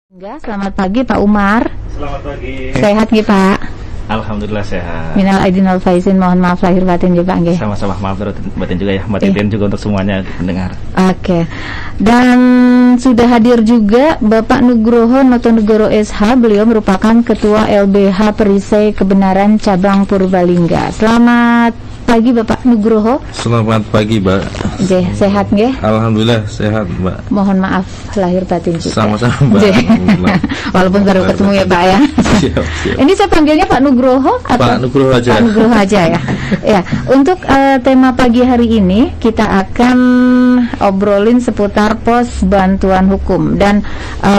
Enggak, selamat pagi Pak Umar. Selamat pagi. Sehat nggih Pak? Alhamdulillah sehat. Minal aidin wal faizin, mohon maaf lahir batin nggih Pak nggih. Sama-sama maaf batin juga ya, Mbak Titin juga untuk semuanya pendengar. Oke. Dan sudah hadir juga Bapak Nugroho Notonegoro SH. Beliau merupakan Ketua LBH Perisai Kebenaran Cabang Purbalingga. Selamat pagi Bapak Nugroho. Selamat pagi Mbak. Nggih, sehat nggih? Alhamdulillah sehat Mbak. Mohon maaf lahir batin juga. Sama-sama Mbak. Walaupun baru ketemu ya Pak ya. Siap. Ini saya panggilnya Pak Nugroho atau Pak Nugroho aja. Pak Nugroho aja ya. Ya, untuk tema pagi hari ini kita akan obrolin seputar pos bantuan hukum. Dan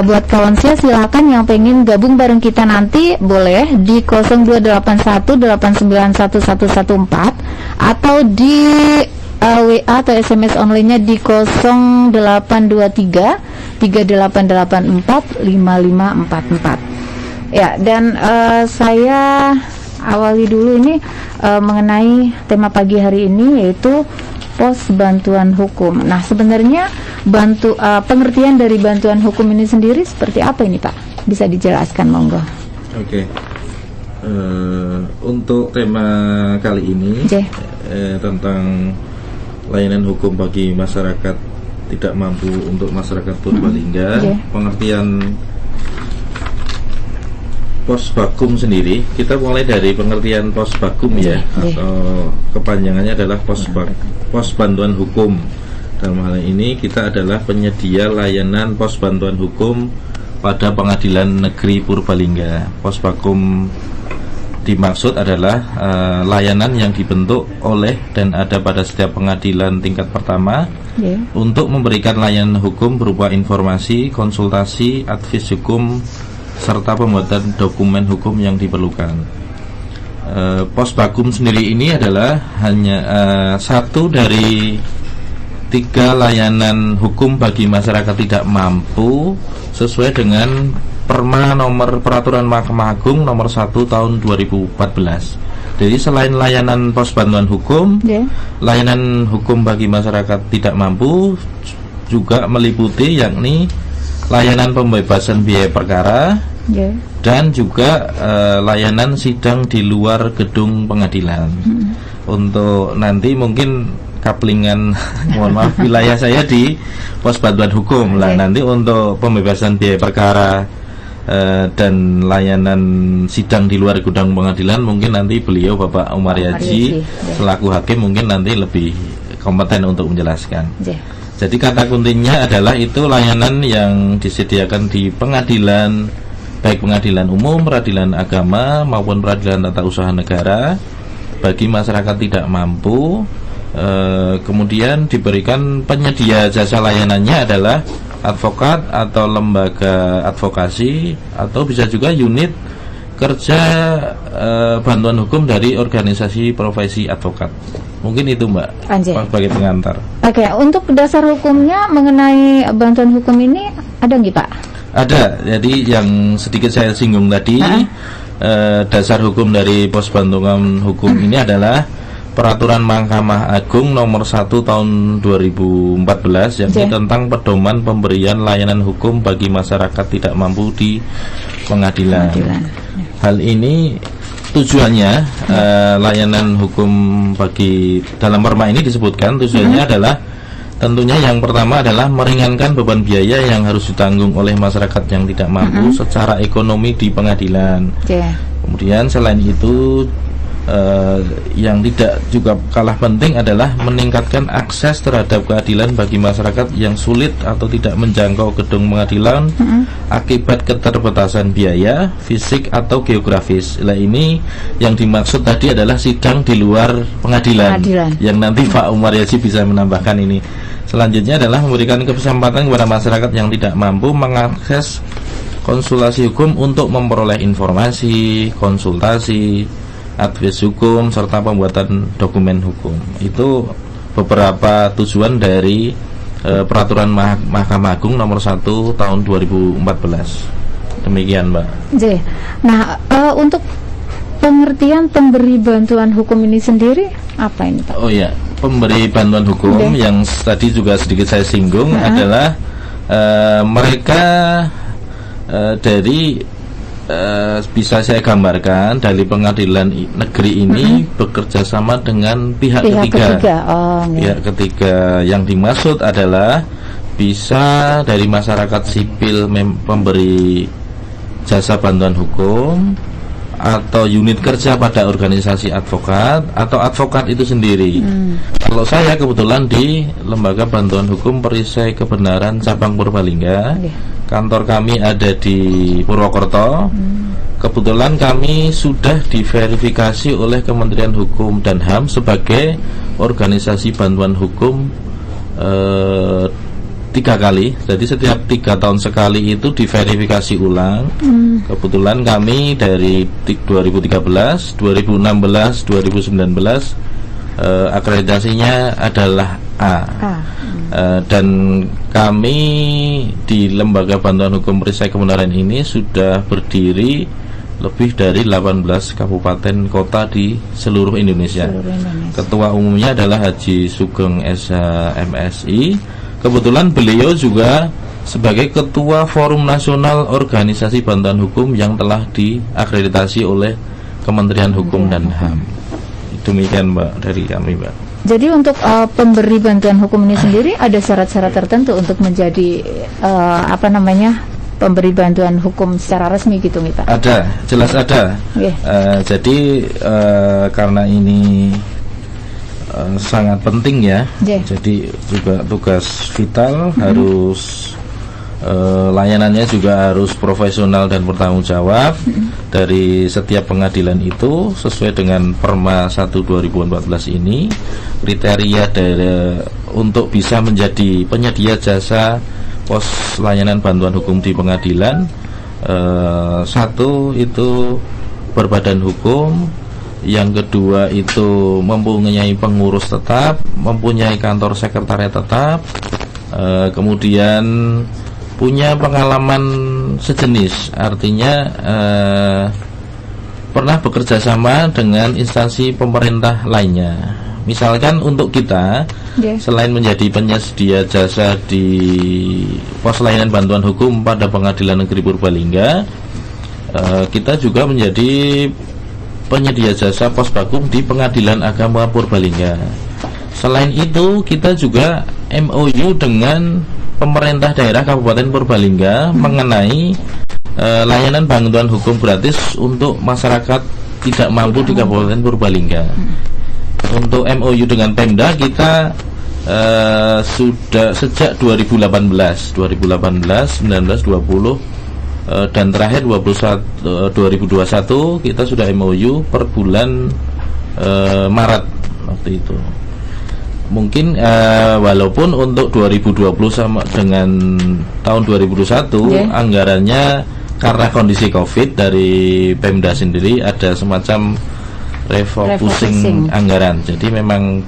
buat kawan saya silakan yang pengen gabung bareng kita nanti boleh di 0281891114 atau di WA atau SMS online-nya di 0823 3884 5544. Ya, dan saya awali dulu ini mengenai tema pagi hari ini, yaitu pos bantuan hukum. Nah, sebenarnya pengertian dari bantuan hukum ini sendiri seperti apa ini Pak? Bisa dijelaskan monggo. Oke. Untuk tema kali ini tentang layanan hukum bagi masyarakat tidak mampu untuk masyarakat Purbalingga. Pengertian pos bakum sendiri, kita mulai dari pengertian pos bakum ya, atau kepanjangannya adalah pos bantuan hukum. Dalam hal ini kita adalah penyedia layanan pos bantuan hukum pada Pengadilan Negeri Purbalingga. Pos bakum dimaksud adalah layanan yang dibentuk oleh dan ada pada setiap pengadilan tingkat pertama untuk memberikan layanan hukum berupa informasi, konsultasi, advis hukum, serta pembuatan dokumen hukum yang diperlukan. Pos bakum sendiri ini adalah hanya satu dari 3 layanan hukum bagi masyarakat tidak mampu sesuai dengan Peraturan Mahkamah Agung nomor 1 tahun 2014. Jadi selain layanan pos bantuan hukum, layanan hukum bagi masyarakat tidak mampu juga meliputi yakni layanan pembebasan biaya perkara dan juga layanan sidang di luar gedung pengadilan. Untuk nanti mungkin kaplingan mohon maaf wilayah saya di pos bantuan hukum lah. Nanti untuk pembebasan biaya perkara dan layanan sidang di luar gudang pengadilan mungkin nanti beliau Bapak Umar Yaji selaku hakim mungkin nanti lebih kompeten untuk menjelaskan. Jadi kata kuncinya adalah itu layanan yang disediakan di pengadilan, baik pengadilan umum, peradilan agama maupun peradilan tata usaha negara bagi masyarakat tidak mampu. Kemudian diberikan penyedia jasa layanannya adalah advokat atau lembaga advokasi atau bisa juga unit kerja bantuan hukum dari organisasi profesi advokat. Mungkin itu Mbak sebagai pengantar. Oke, untuk dasar hukumnya mengenai bantuan hukum ini ada nggih Pak? Ada. Jadi yang sedikit saya singgung tadi, dasar hukum dari pos bantuan hukum ini adalah Peraturan Mahkamah Agung nomor 1 tahun 2014 yakni tentang pedoman pemberian layanan hukum bagi masyarakat tidak mampu di pengadilan. Hal ini tujuannya layanan hukum bagi dalam perma ini disebutkan tujuannya adalah tentunya yang pertama adalah meringankan beban biaya yang harus ditanggung oleh masyarakat yang tidak mampu secara ekonomi di pengadilan. Kemudian selain itu yang tidak juga kalah penting adalah meningkatkan akses terhadap keadilan bagi masyarakat yang sulit atau tidak menjangkau gedung pengadilan akibat keterbatasan biaya, fisik atau geografis. Nah, ini yang dimaksud tadi adalah sidang di luar pengadilan. Yang nanti Pak Umar Yaji bisa menambahkan ini. Selanjutnya adalah memberikan kesempatan kepada masyarakat yang tidak mampu mengakses konsultasi hukum untuk memperoleh informasi, konsultasi, advis hukum, serta pembuatan dokumen hukum. Itu beberapa tujuan dari Peraturan Mahkamah Agung nomor 1 tahun 2014. Demikian Mbak. Nah, untuk pengertian pemberi bantuan hukum ini sendiri apa ini Pak? Oh ya, pemberi bantuan hukum yang tadi juga sedikit saya singgung adalah mereka dari bisa saya gambarkan dari pengadilan negeri ini bekerja sama dengan pihak ketiga. Pihak ketiga yang dimaksud adalah bisa dari masyarakat sipil pemberi jasa bantuan hukum, atau unit kerja pada organisasi advokat, atau advokat itu sendiri. Kalau saya kebetulan di Lembaga Bantuan Hukum Perisai Kebenaran Cabang Purbalingga, kantor kami ada di Purwokerto. Kebetulan kami sudah diverifikasi oleh Kementerian Hukum dan HAM sebagai organisasi bantuan hukum 3 kali. Jadi setiap 3 tahun sekali itu diverifikasi ulang. Kebetulan kami dari 2013, 2016, 2019 akreditasinya adalah A. Dan kami di Lembaga Bantuan Hukum Perisai Kebenaran ini sudah berdiri lebih dari 18 kabupaten kota di seluruh Indonesia. Ketua umumnya adalah Haji Sugeng SH MSI. Kebetulan beliau juga sebagai Ketua Forum Nasional Organisasi Bantuan Hukum yang telah diakreditasi oleh Kementerian Hukum dan HAM. Demikian Mbak dari kami, Mbak. Jadi untuk pemberi bantuan hukum ini sendiri ada syarat-syarat tertentu untuk menjadi pemberi bantuan hukum secara resmi gitu nih Pak? Ada, jelas ada. Jadi karena ini sangat penting ya. Jadi juga tugas vital harus layanannya juga harus profesional dan bertanggung jawab dari setiap pengadilan itu sesuai dengan Perma 1 2014 ini. Kriteria untuk bisa menjadi penyedia jasa pos layanan bantuan hukum di pengadilan, 1 itu berbadan hukum, yang kedua itu mempunyai pengurus tetap, mempunyai kantor sekretariat tetap, kemudian punya pengalaman sejenis, artinya pernah bekerja sama dengan instansi pemerintah lainnya. Misalkan untuk kita, selain menjadi penyedia jasa di pos layanan bantuan hukum pada Pengadilan Negeri Purbalingga, kita juga menjadi penyedia jasa pos bakum di Pengadilan Agama Purbalingga. Selain itu, kita juga MOU dengan pemerintah daerah Kabupaten Purbalingga mengenai layanan bantuan hukum gratis untuk masyarakat tidak mampu di Kabupaten Purbalingga. Untuk MOU dengan Pemda kita sudah sejak 2018, 19, 20, dan terakhir 2021 kita sudah MOU per bulan Maret waktu itu. Mungkin walaupun untuk 2020 sama dengan tahun 2021 anggarannya karena kondisi Covid dari Pemda sendiri ada semacam refocusing anggaran. Jadi memang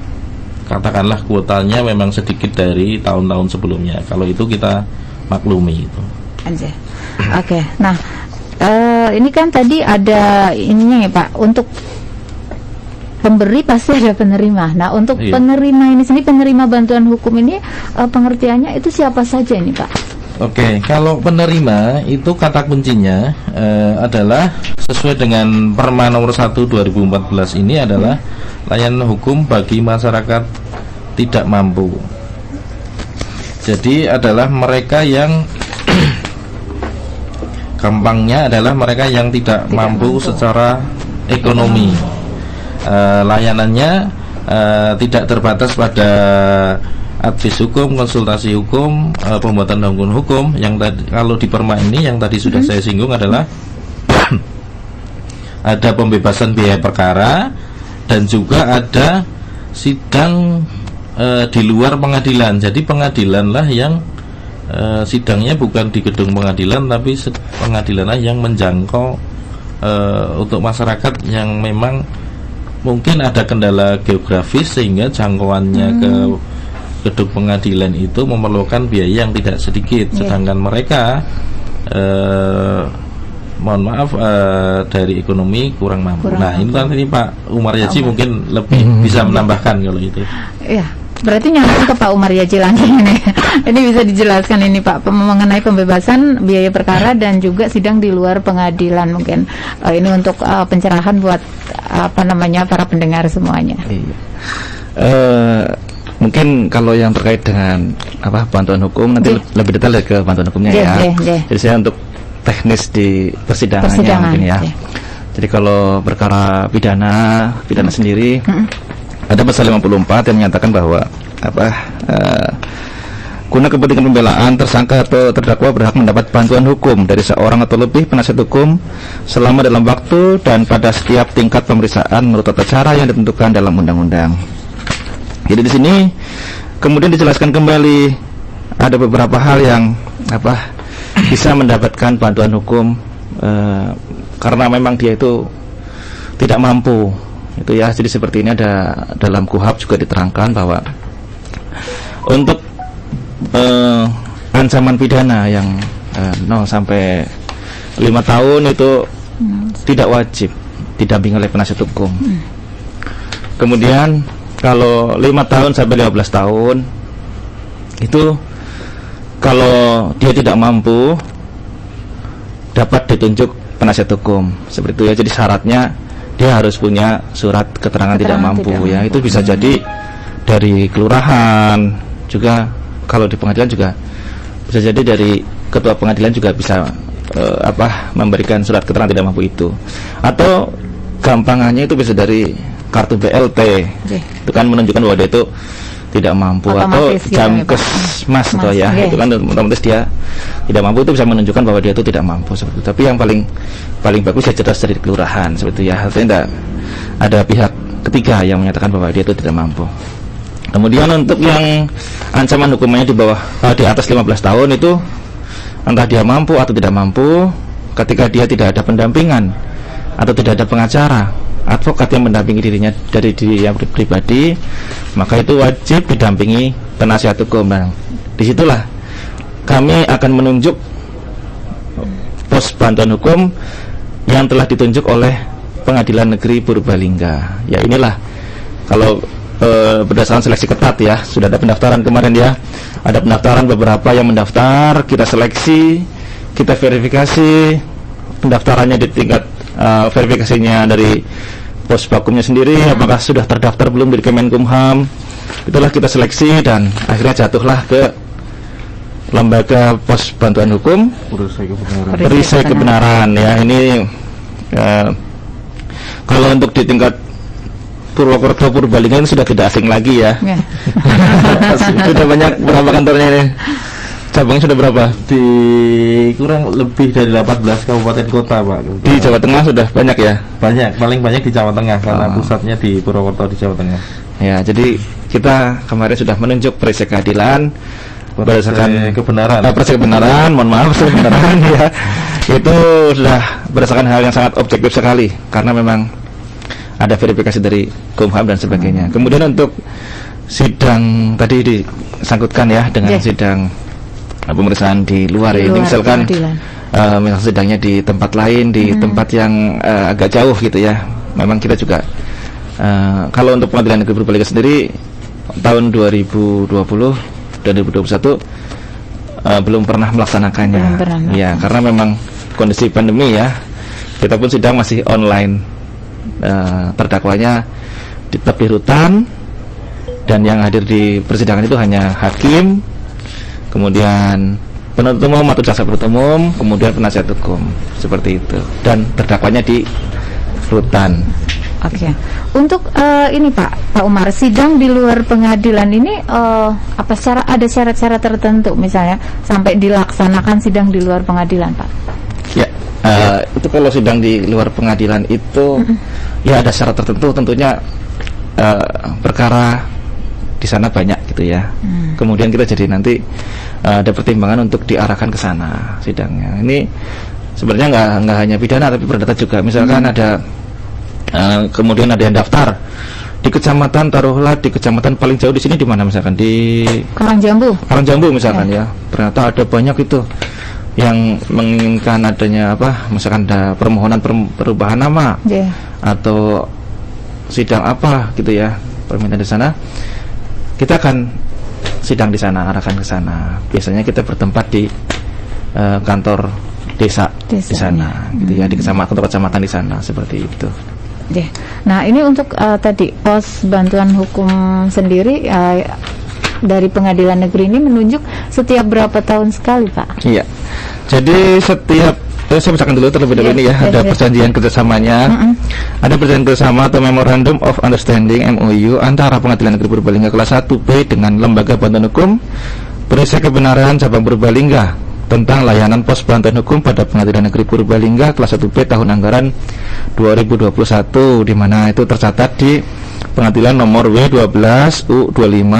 katakanlah kuotanya memang sedikit dari tahun-tahun sebelumnya. Kalau itu kita maklumi itu. Oke. Nah, ini kan tadi ada ininya ya Pak, untuk pemberi pasti ada penerima. Nah, untuk penerima ini sendiri, penerima bantuan hukum ini pengertiannya itu siapa saja ini Pak? Oke, kalau penerima itu kata kuncinya adalah sesuai dengan Perma nomor 1 2014 ini adalah layanan hukum bagi masyarakat tidak mampu. Jadi adalah mereka yang gampangnya adalah mereka yang tidak mampu secara ekonomi. Layanannya tidak terbatas pada advis hukum, konsultasi hukum, pembuatan hukum. Yang tadi, kalau di Perma ini yang tadi sudah saya singgung adalah ada pembebasan biaya perkara dan juga ada sidang di luar pengadilan. Jadi pengadilanlah yang sidangnya bukan di gedung pengadilan, tapi pengadilanlah yang menjangkau untuk masyarakat yang memang mungkin ada kendala geografis sehingga jangkauannya ke gedung pengadilan itu memerlukan biaya yang tidak sedikit, sedangkan mereka mohon maaf dari ekonomi kurang mampu. Nah, ini Pak Umar Yaji mungkin lebih bisa menambahkan kalau itu. Iya. Berarti nyambung ke Pak Umar Yaji langsung ini. Ini bisa dijelaskan ini Pak mengenai pembebasan biaya perkara dan juga sidang di luar pengadilan mungkin. Ini untuk pencerahan buat para pendengar semuanya. Iya. Mungkin kalau yang terkait dengan bantuan hukum nanti lebih detail ke bantuan hukumnya ya. Jadi saya untuk teknis di persidangannya mungkin ya. Jadi kalau perkara pidana sendiri ada pasal 54 yang menyatakan bahwa guna kepentingan pembelaan tersangka atau terdakwa berhak mendapat bantuan hukum dari seorang atau lebih penasihat hukum selama dalam waktu dan pada setiap tingkat pemeriksaan menurut tata cara yang ditentukan dalam undang-undang. Jadi di sini kemudian dijelaskan kembali ada beberapa hal yang bisa mendapatkan bantuan hukum karena memang dia itu tidak mampu. Itu ya, jadi seperti ini ada dalam KUHP juga diterangkan bahwa untuk ancaman pidana yang 0 sampai 5 tahun itu tidak wajib didampingi oleh penasihat hukum. Kemudian kalau 5 tahun sampai 15 tahun itu kalau dia tidak mampu dapat ditunjuk penasihat hukum seperti itu ya. Jadi syaratnya dia harus punya surat keterangan tidak mampu ya. Itu bisa jadi dari kelurahan, juga kalau di pengadilan juga bisa jadi dari ketua pengadilan juga bisa memberikan surat keterangan tidak mampu itu. Atau gampangannya itu bisa dari kartu BLT. Itu kan menunjukkan bahwa dia itu tidak mampu, atau Jamkesmas atau ya, itu kan otomatis dia tidak mampu, itu bisa menunjukkan bahwa dia itu tidak mampu seperti itu. Tapi yang paling bagus ya jelas dari kelurahan seperti itu ya, artinya tidak ada pihak ketiga yang menyatakan bahwa dia itu tidak mampu. Kemudian untuk yang ancaman hukumannya di bawah di atas 15 tahun itu entah dia mampu atau tidak mampu, ketika dia tidak ada pendampingan atau tidak ada pengacara, advokat yang mendampingi dirinya dari diri yang pribadi, maka itu wajib didampingi penasihat hukum. Dan disitulah kami akan menunjuk pos bantuan hukum yang telah ditunjuk oleh Pengadilan Negeri Purbalingga. Ya inilah kalau berdasarkan seleksi ketat ya, sudah ada pendaftaran kemarin ya, ada pendaftaran beberapa yang mendaftar, kita seleksi, kita verifikasi pendaftarannya di tingkat verifikasinya dari pos bakumnya sendiri, apakah sudah terdaftar belum di Kemenkumham. Itulah kita seleksi dan akhirnya jatuhlah ke lembaga pos bantuan hukum perisai kebenaran ya. Ini kalau untuk di tingkat Purwokerto Purbalingga ini sudah tidak asing lagi ya. Sudah banyak, berapa kantornya ini? Cabangnya sudah berapa? Di kurang lebih dari 18 kabupaten kota Pak. Di Jawa Tengah sudah banyak ya? Banyak, paling banyak di Jawa Tengah karena pusatnya di Purwokerto di Jawa Tengah. Ya, jadi kita kemarin sudah menunjuk perisai keadilan berdasarkan kebenaran. Perisai kebenaran, mohon maaf, perisai kebenaran ya. Itu sudah berdasarkan hal yang sangat objektif sekali karena memang ada verifikasi dari Kumham dan sebagainya. Kemudian untuk sidang tadi disangkutkan ya dengan sidang pemeriksaan di luar ini, misalkan sidangnya di tempat lain, di tempat yang agak jauh gitu ya. Memang kita juga kalau untuk Pengadilan Negeri Purbalingga sendiri tahun 2020 dan 2021 belum pernah melaksanakannya. Ya, karena memang kondisi pandemi ya. Kita pun sidang masih online. Terdakwanya tetap di rutan dan yang hadir di persidangan itu hanya hakim, kemudian penuntut umum atau jaksa penuntut umum, kemudian penasihat hukum seperti itu, dan terdakwanya di rutan. Oke. Untuk ini Pak Umar, sidang di luar pengadilan ini ada syarat-syarat tertentu misalnya sampai dilaksanakan sidang di luar pengadilan Pak? Ya, itu kalau sidang di luar pengadilan itu ya ada syarat tertentu, tentunya perkara di sana banyak gitu ya. Kemudian kita jadi nanti ada pertimbangan untuk diarahkan ke sana sidangnya. Ini sebenarnya nggak hanya pidana tapi perdata juga. Misalkan ada kemudian ada yang daftar di kecamatan, taruhlah di kecamatan paling jauh di sini di mana, misalkan di Karangjambu misalkan ya. Ternyata ada banyak itu yang menginginkan adanya misalkan ada permohonan perubahan nama atau sidang gitu ya, permintaan di sana. kita akan sidang di sana, arahkan ke sana. Biasanya kita bertempat di kantor desa di sana, gitu ya, di kantor kecamatan di sana, seperti itu. Nah, ini untuk tadi pos bantuan hukum sendiri dari pengadilan negeri ini menunjuk setiap berapa tahun sekali, Pak? Iya. Jadi setiap saya bacakan dulu terlebih dahulu ini ya, ada perjanjian kerjasamanya. Ada perjanjian kerjasama atau Memorandum of Understanding (MOU) antara Pengadilan Negeri Purbalingga kelas 1B dengan Lembaga Bantuan Hukum Perisai Kebenaran Cabang Purbalingga tentang layanan pos bantuan hukum pada Pengadilan Negeri Purbalingga kelas 1B tahun anggaran 2021, di mana itu tercatat di Pengadilan nomor W12 U25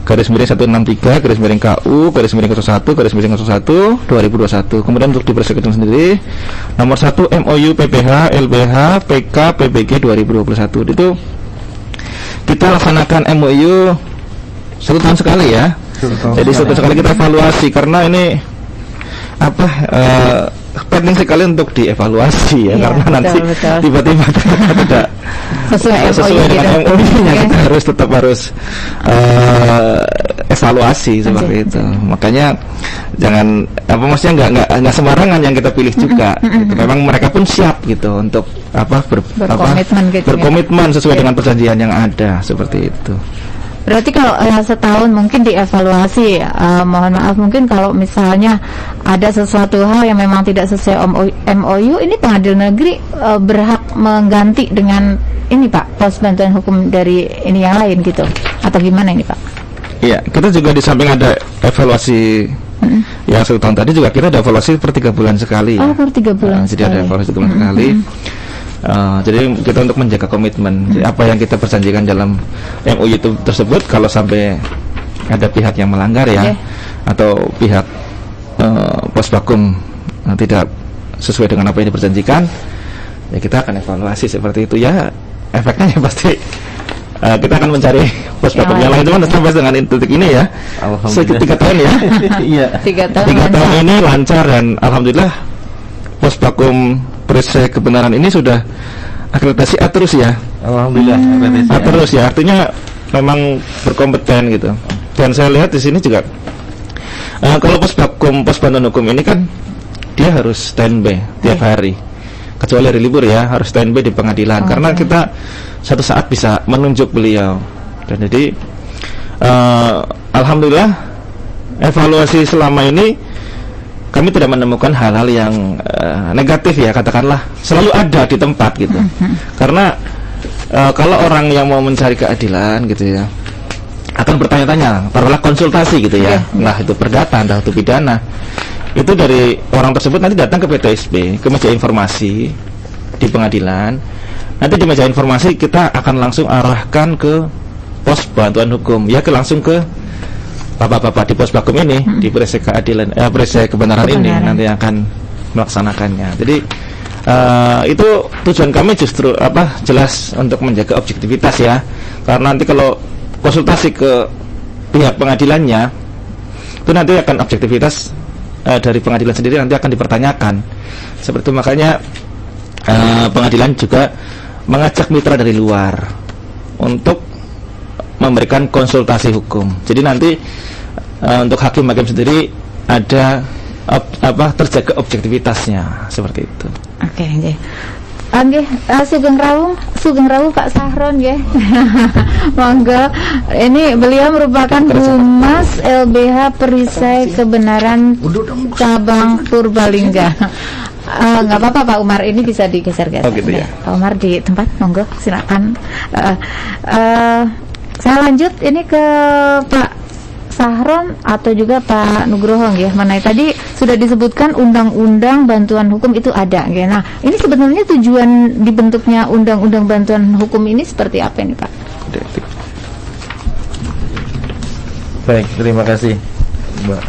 /163 /KU /01 2021. Kemudian untuk di Perisai Kedung sendiri nomor 1 MOU PPH LBH PK PBG 2021. Itu kita laksanakan MOU 1 tahun sekali ya. Jadi 1 tahun sekali kita evaluasi, karena ini penting sekali untuk dievaluasi ya, karena nanti tiba-tiba tidak sesuai dengan MOU-nya, kita harus evaluasi seperti itu. Makanya jangan maksudnya nggak sembarangan yang kita pilih juga. Gitu. Memang mereka pun siap gitu untuk berkomitmen sesuai dengan perjanjian yang ada, seperti itu. Berarti kalau setahun mungkin dievaluasi, mohon maaf mungkin kalau misalnya ada sesuatu hal yang memang tidak sesuai MOU, ini pengadilan negeri berhak mengganti dengan ini Pak, pos bantuan hukum dari ini yang lain gitu, atau gimana ini Pak? Iya, kita juga di samping ada evaluasi yang 1 tahun tadi, juga kita ada evaluasi per 3 bulan sekali. Oh, per 3 bulan jadi ada evaluasi 3 bulan sekali. Jadi kita untuk menjaga komitmen, jadi apa yang kita perjanjikan dalam MOU itu tersebut, kalau sampai ada pihak yang melanggar ya, atau pihak Posbakum tidak sesuai dengan apa yang diperjanjikan, ya kita akan evaluasi seperti itu ya. Efeknya ya pasti kita akan mencari Posbakum yang lain, cuman sampai dengan titik ini ya, sekitar 3 tahun ya. Iya. 3 tahun ini lancar, dan alhamdulillah Posbakum Perisai Kebenaran ini sudah akreditasi A terus ya. Alhamdulillah, A terus ya, artinya memang berkompeten gitu. Dan saya lihat di sini juga kalau pos bantuan hukum ini kan dia harus standby tiap hari, kecuali hari libur ya, harus standby di pengadilan, karena kita satu saat bisa menunjuk beliau. Dan jadi alhamdulillah evaluasi selama ini kami tidak menemukan hal-hal yang negatif ya, katakanlah, selalu ada di tempat gitu. Karena kalau orang yang mau mencari keadilan gitu ya, akan bertanya-tanya, taruhlah konsultasi gitu ya, nah itu perdata, entah itu pidana, itu dari orang tersebut nanti datang ke PTSB, ke meja informasi di pengadilan. Nanti di meja informasi kita akan langsung arahkan ke pos bantuan hukum ya, langsung ke bapak-bapak di Posbakum ini, di Perisai Keadilan, Perisai Kebenaran ini nanti akan melaksanakannya. Jadi itu tujuan kami justru jelas untuk menjaga objektivitas ya, karena nanti kalau konsultasi ke pihak pengadilannya, itu nanti akan objektivitas dari pengadilan sendiri nanti akan dipertanyakan. Seperti itu, makanya pengadilan juga mengajak mitra dari luar untuk memberikan konsultasi hukum. Jadi nanti untuk hakim-hakim sendiri ada terjaga objektivitasnya, seperti itu. Oke, nggih. Sugeng Rawuh Pak Sahron nggih. Monggo. Ini beliau merupakan Humas LBH Perisai Kebenaran Cabang Purbalingga. Nggak apa-apa Pak Umar, ini bisa digeser-geser. Oh, gitu ya. Pak Umar di tempat, monggo silakan. Saya lanjut ini ke Pak Sahron atau juga Pak Nugroho ya. Mana tadi sudah disebutkan undang-undang bantuan hukum itu ada ya. Nah, ini sebenarnya tujuan dibentuknya undang-undang bantuan hukum ini seperti apa nih Pak? Baik, terima kasih Mbak.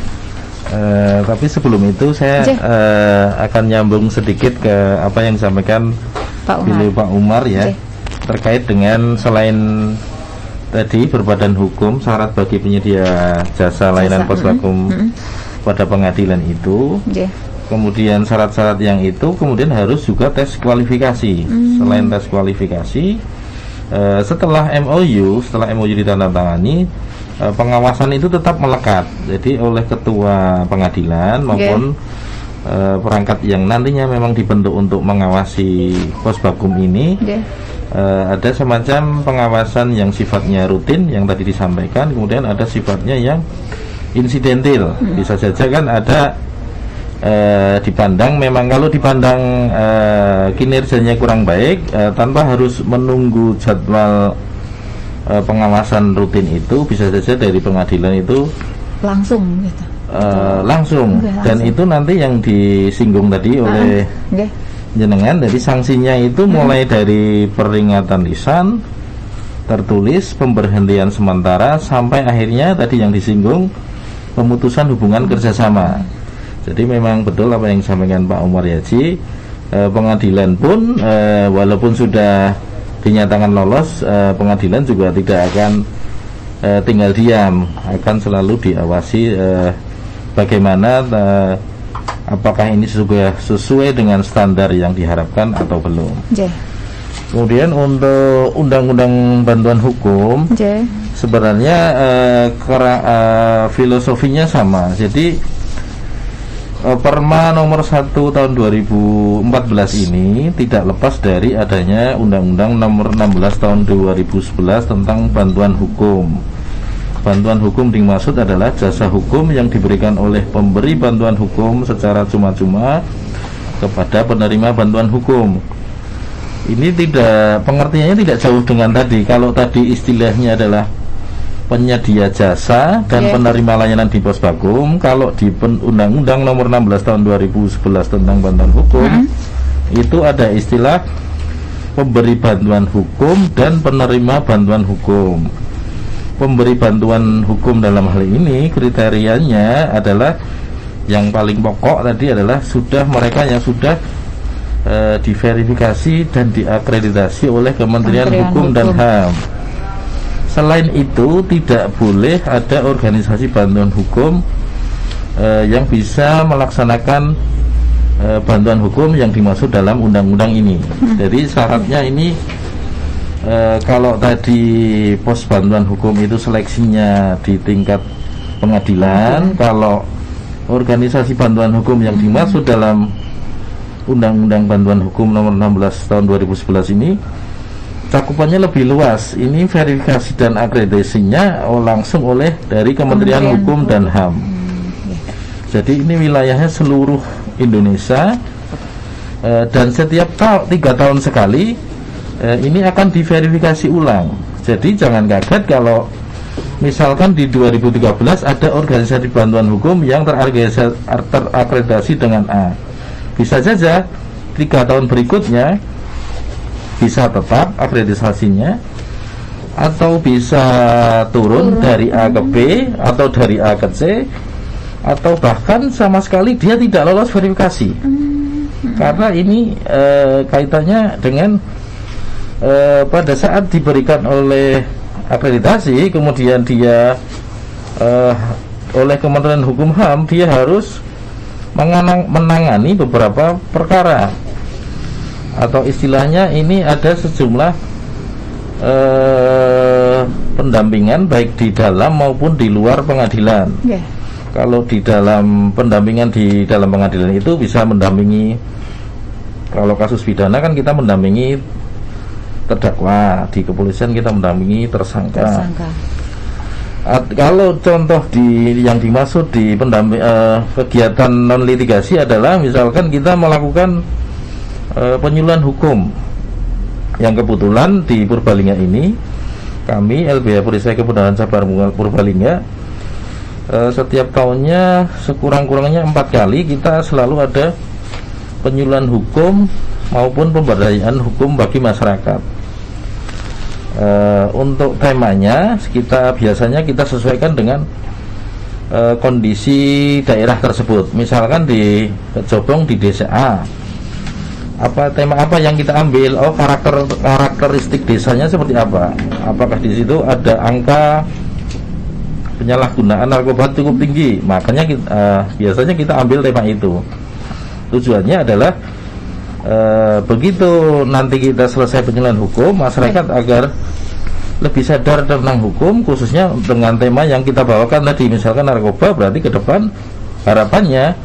Tapi sebelum itu saya akan nyambung sedikit ke apa yang disampaikan Pak Umar ya, terkait dengan selain tadi berbadan hukum, syarat bagi penyedia jasa layanan Posbakum pada pengadilan itu, kemudian syarat-syarat yang itu kemudian harus juga tes kualifikasi. Selain tes kualifikasi, setelah MOU ditandatangani, pengawasan itu tetap melekat. Jadi oleh ketua pengadilan maupun perangkat yang nantinya memang dibentuk untuk mengawasi Posbakum ini, ada semacam pengawasan yang sifatnya rutin yang tadi disampaikan, kemudian ada sifatnya yang insidentil. Bisa saja kan ada dipandang, memang kalau dipandang kinerjanya kurang baik, tanpa harus menunggu jadwal pengawasan rutin itu, bisa saja dari pengadilan itu langsung gitu. Langsung. Dan itu nanti yang disinggung tadi oleh jenengan, jadi sanksinya itu mulai dari peringatan lisan, tertulis, pemberhentian sementara, sampai akhirnya tadi yang disinggung pemutusan hubungan kerjasama. Jadi memang betul apa yang disampaikan Pak Umar Yaji, pengadilan pun walaupun sudah dinyatakan lolos, pengadilan juga tidak akan tinggal diam, akan selalu diawasi bagaimana apakah ini sesuai dengan standar yang diharapkan atau belum. Kemudian untuk undang-undang bantuan hukum, sebenarnya filosofinya sama. Jadi Perma nomor 1 tahun 2014 ini tidak lepas dari adanya Undang-Undang nomor 16 tahun 2011 tentang bantuan hukum. Bantuan hukum dimaksud adalah jasa hukum yang diberikan oleh pemberi bantuan hukum secara cuma-cuma kepada penerima bantuan hukum. Ini tidak, pengertiannya tidak jauh dengan tadi. Kalau tadi istilahnya adalah penyedia jasa dan penerima layanan di Posbakum, kalau di Undang-Undang nomor 16 tahun 2011 tentang bantuan hukum, itu ada istilah pemberi bantuan hukum dan penerima bantuan hukum. Pemberi bantuan hukum dalam hal ini kriterianya adalah yang paling pokok tadi adalah mereka yang sudah diverifikasi dan diakreditasi oleh Kementerian Hukum dan HAM. Selain itu tidak boleh ada organisasi bantuan hukum yang bisa melaksanakan bantuan hukum yang dimaksud dalam undang-undang ini. Jadi syaratnya ini kalau tadi pos bantuan hukum itu seleksinya di tingkat pengadilan, kalau organisasi bantuan hukum yang dimaksud dalam Undang-Undang Bantuan Hukum nomor 16 tahun 2011 ini cakupannya lebih luas. Ini verifikasi dan akreditasinya langsung oleh dari Kementerian Hukum dan HAM. Jadi ini wilayahnya seluruh Indonesia, dan setiap 3 tahun sekali ini akan diverifikasi ulang. Jadi jangan kaget kalau misalkan di 2013 ada organisasi bantuan hukum yang terakreditasi dengan A. Bisa saja 3 tahun berikutnya bisa tetap akreditasinya, atau bisa turun dari A ke B, atau dari A ke C, atau bahkan sama sekali dia tidak lolos verifikasi. Karena ini kaitannya dengan pada saat diberikan oleh akreditasi, kemudian dia oleh Kementerian Hukum HAM, dia harus menangani beberapa perkara, atau istilahnya ini ada sejumlah pendampingan baik di dalam maupun di luar pengadilan. Kalau di dalam pendampingan di dalam pengadilan itu bisa mendampingi, kalau kasus pidana kan kita mendampingi terdakwa, di kepolisian kita mendampingi tersangka. Kalau contoh yang dimaksud di kegiatan non litigasi adalah misalkan kita melakukan penyuluhan hukum, yang kebetulan di Purbalingga ini kami LBH Perisai Kemudahan Sabar Purbalingga setiap tahunnya sekurang-kurangnya 4 kali kita selalu ada penyuluhan hukum maupun pemberdayaan hukum bagi masyarakat. Untuk temanya biasanya kita sesuaikan dengan kondisi daerah tersebut. Misalkan di Jobong di desa A, tema apa yang kita ambil? Oh, karakteristik desanya seperti apa? Apakah di situ ada angka penyalahgunaan narkoba cukup tinggi? Makanya biasanya kita ambil tema itu. Tujuannya adalah begitu nanti kita selesai penyuluhan hukum, masyarakat agar lebih sadar tentang hukum, khususnya dengan tema yang kita bawakan tadi, misalkan narkoba, berarti ke depan harapannya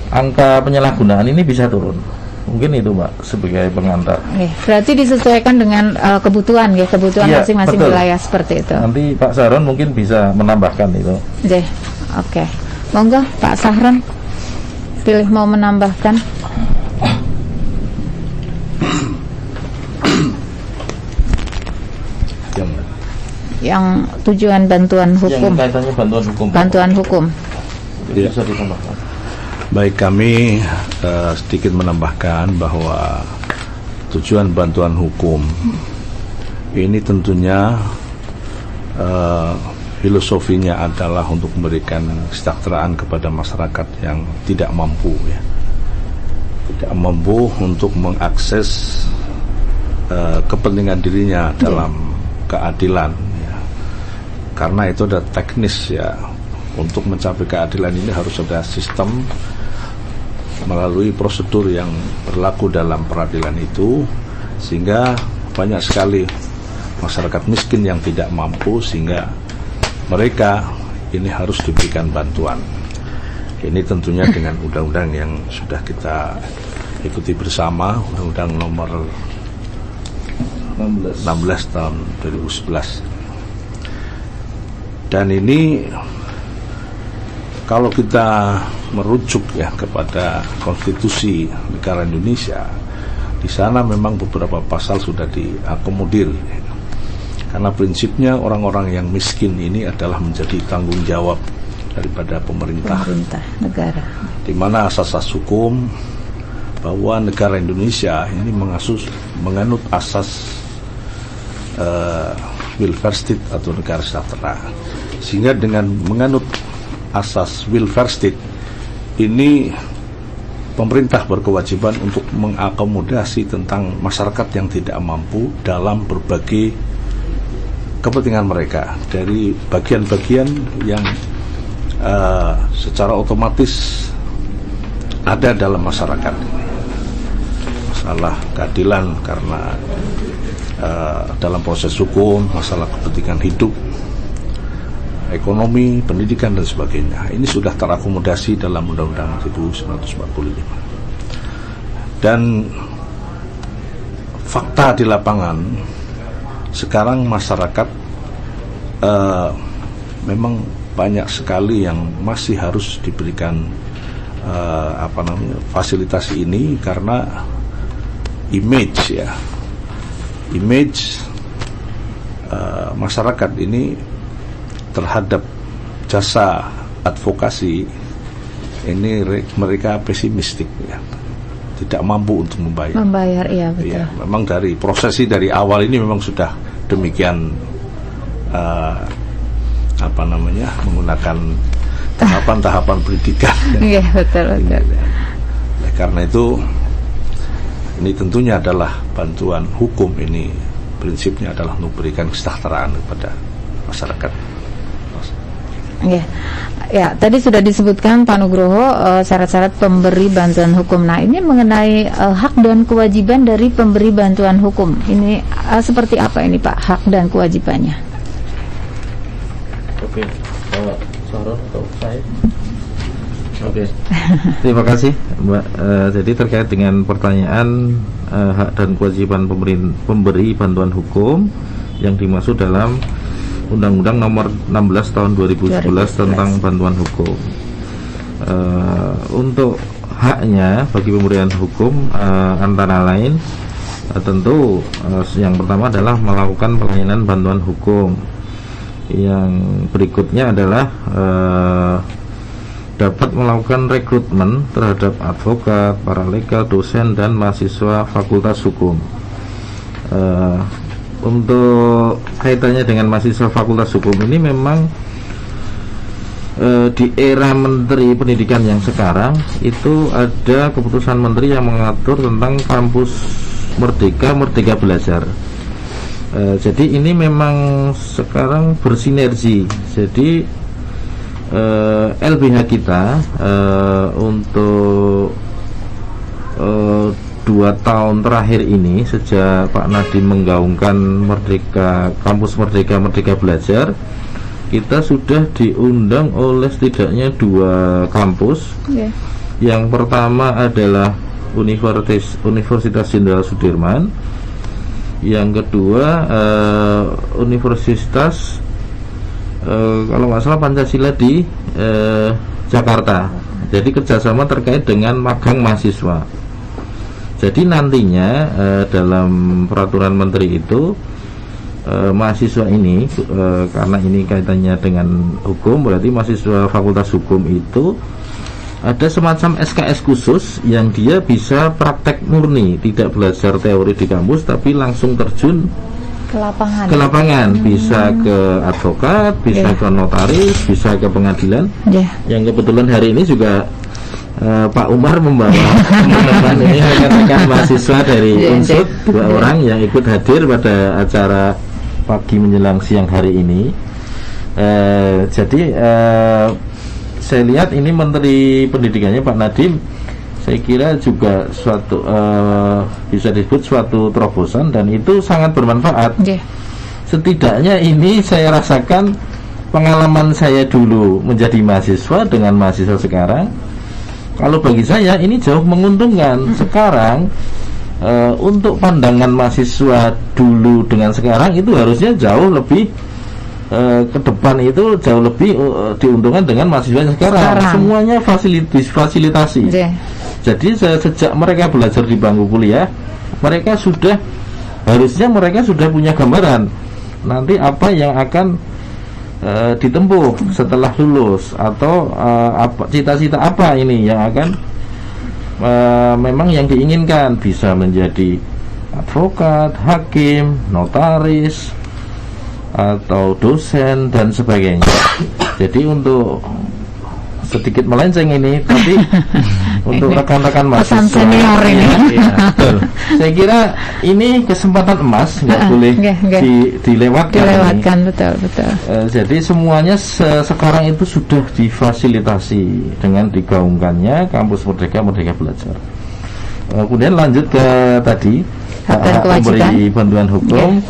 angka penyalahgunaan ini bisa turun. Mungkin itu Mbak sebagai pengantar. Berarti disesuaikan dengan kebutuhan ya, kebutuhan Iya, masing-masing betul. wilayah seperti itu. Nanti Pak Sahron mungkin bisa menambahkan itu. Oke. Monggo Pak Sahron, pilih mau menambahkan. Yang tujuan bantuan hukum. Yang kaitannya bantuan hukum. Bantuan hukum. Ya. Bisa ditambahkan. Baik, kami sedikit menambahkan bahwa tujuan bantuan hukum ini tentunya filosofinya adalah untuk memberikan kesejahteraan kepada masyarakat yang tidak mampu ya. Tidak mampu untuk mengakses kepentingan dirinya dalam keadilan ya. Karena itu ada teknis ya. Untuk mencapai keadilan ini harus ada sistem melalui prosedur yang berlaku dalam peradilan itu, sehingga banyak sekali masyarakat miskin yang tidak mampu, sehingga mereka ini harus diberikan bantuan. Ini tentunya dengan undang-undang yang sudah kita ikuti bersama, Undang-Undang nomor 16 tahun 2011. Dan ini kalau kita merujuk ya kepada konstitusi negara Indonesia, di sana memang beberapa pasal sudah diakomodir. Karena prinsipnya orang-orang yang miskin ini adalah menjadi tanggung jawab daripada pemerintah negara. Di mana asas hukum bahwa negara Indonesia ini menganut asas welfare state atau negara sejahtera. Sehingga dengan menganut asas welfare state ini pemerintah berkewajiban untuk mengakomodasi tentang masyarakat yang tidak mampu dalam berbagai kepentingan mereka, dari bagian-bagian yang secara otomatis ada dalam masyarakat. Masalah keadilan karena dalam proses hukum, masalah kepentingan hidup, ekonomi, pendidikan dan sebagainya. Ini sudah terakomodasi dalam Undang-Undang 1945. Dan fakta di lapangan sekarang masyarakat memang banyak sekali yang masih harus diberikan fasilitas ini karena image masyarakat ini terhadap jasa advokasi ini mereka pesimistik ya, tidak mampu untuk membayar. Iya betul. Ya, memang dari prosesi dari awal ini memang sudah demikian menggunakan tahapan-tahapan pendidikan. Iya betul. Karena itu ini tentunya adalah bantuan hukum ini prinsipnya adalah memberikan kesejahteraan kepada masyarakat. Ya, tadi sudah disebutkan Pak Nugroho syarat-syarat pemberi bantuan hukum. Nah, ini mengenai hak dan kewajiban dari pemberi bantuan hukum. Ini seperti apa ini Pak, hak dan kewajibannya? Oke, Pak Sahron atau saya? Oke, terima kasih Mbak. Jadi terkait dengan pertanyaan hak dan kewajiban pemberi bantuan hukum yang dimaksud dalam Undang-Undang nomor 16 tahun 2011 tentang bantuan hukum. Untuk haknya bagi pemberian hukum antara lain tentu yang pertama adalah melakukan pelayanan bantuan hukum. Yang berikutnya adalah dapat melakukan rekrutmen terhadap advokat, paralegal, dosen dan mahasiswa fakultas hukum. Untuk kaitannya dengan mahasiswa fakultas hukum ini memang di era Menteri Pendidikan yang sekarang itu ada keputusan Menteri yang mengatur tentang kampus Merdeka Belajar. Jadi ini memang sekarang bersinergi. Jadi LBH kita untuk 2 tahun terakhir ini, sejak Pak Nadiem menggaungkan kampus Merdeka Belajar, kita sudah diundang oleh setidaknya 2 kampus. Yang pertama adalah Universitas Jenderal Sudirman, yang kedua Universitas kalau nggak salah Pancasila di Jakarta. Jadi kerjasama terkait dengan magang mahasiswa. Jadi nantinya dalam peraturan menteri itu mahasiswa ini karena ini kaitannya dengan hukum, berarti mahasiswa Fakultas Hukum itu ada semacam SKS khusus yang dia bisa praktek murni, tidak belajar teori di kampus tapi langsung terjun ke lapangan, bisa ke advokat, bisa ke notaris, bisa ke pengadilan. Yang kebetulan hari ini juga Pak Umar membawa teman-teman ini rekan-rekan mahasiswa dari Unsud, 2 orang yang ikut hadir pada acara pagi menjelang siang hari ini. Jadi saya lihat ini Menteri Pendidikannya Pak Nadiem, saya kira juga suatu bisa disebut suatu terobosan, dan itu sangat bermanfaat. Setidaknya ini saya rasakan pengalaman saya dulu menjadi mahasiswa dengan mahasiswa sekarang. Kalau bagi saya ini jauh menguntungkan. Sekarang untuk pandangan mahasiswa dulu dengan sekarang itu harusnya jauh lebih ke depan, itu jauh lebih diuntungkan dengan mahasiswa sekarang. Semuanya fasilitasi. Jadi sejak mereka belajar di bangku kuliah, mereka sudah punya gambaran nanti apa yang akan ditempuh setelah lulus, atau cita-cita apa ini yang akan memang yang diinginkan, bisa menjadi advokat, hakim, notaris, atau dosen dan sebagainya. Jadi untuk sedikit melenceng ini, tapi untuk rekan-rekan mahasiswa senior ini, saya kira ini kesempatan emas, nggak boleh dilewatkan. Betul. Jadi semuanya sekarang itu sudah difasilitasi dengan digaungkannya kampus Merdeka Belajar. Kemudian lanjut ke tadi memberi bantuan hukum.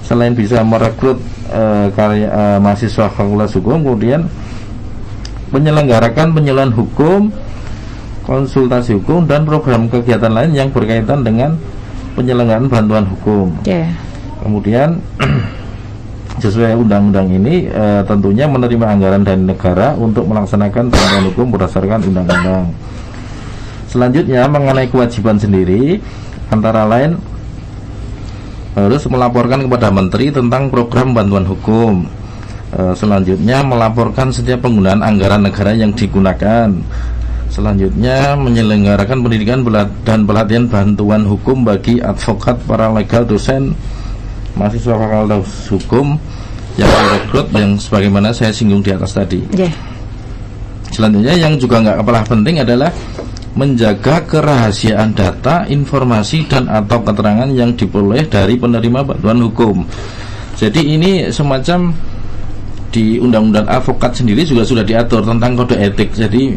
Selain bisa merekrut mahasiswa Fakultas Hukum, kemudian menyelenggarakan penyuluhan hukum, konsultasi hukum, dan program kegiatan lain yang berkaitan dengan penyelenggaraan bantuan hukum. Kemudian sesuai undang-undang ini tentunya menerima anggaran dari negara untuk melaksanakan bantuan hukum berdasarkan undang-undang. Selanjutnya mengenai kewajiban sendiri, antara lain harus melaporkan kepada menteri tentang program bantuan hukum. Selanjutnya melaporkan setiap penggunaan anggaran negara yang digunakan. Selanjutnya menyelenggarakan pendidikan dan pelatihan bantuan hukum bagi advokat, paralegal, dosen, mahasiswa Fakultas Hukum yang direkrut, yang sebagaimana saya singgung di atas tadi. Selanjutnya yang juga nggak kalah penting adalah menjaga kerahasiaan data, informasi, dan atau keterangan yang diperoleh dari penerima bantuan hukum. Jadi ini semacam di Undang-Undang Advokat sendiri juga sudah diatur tentang kode etik. Jadi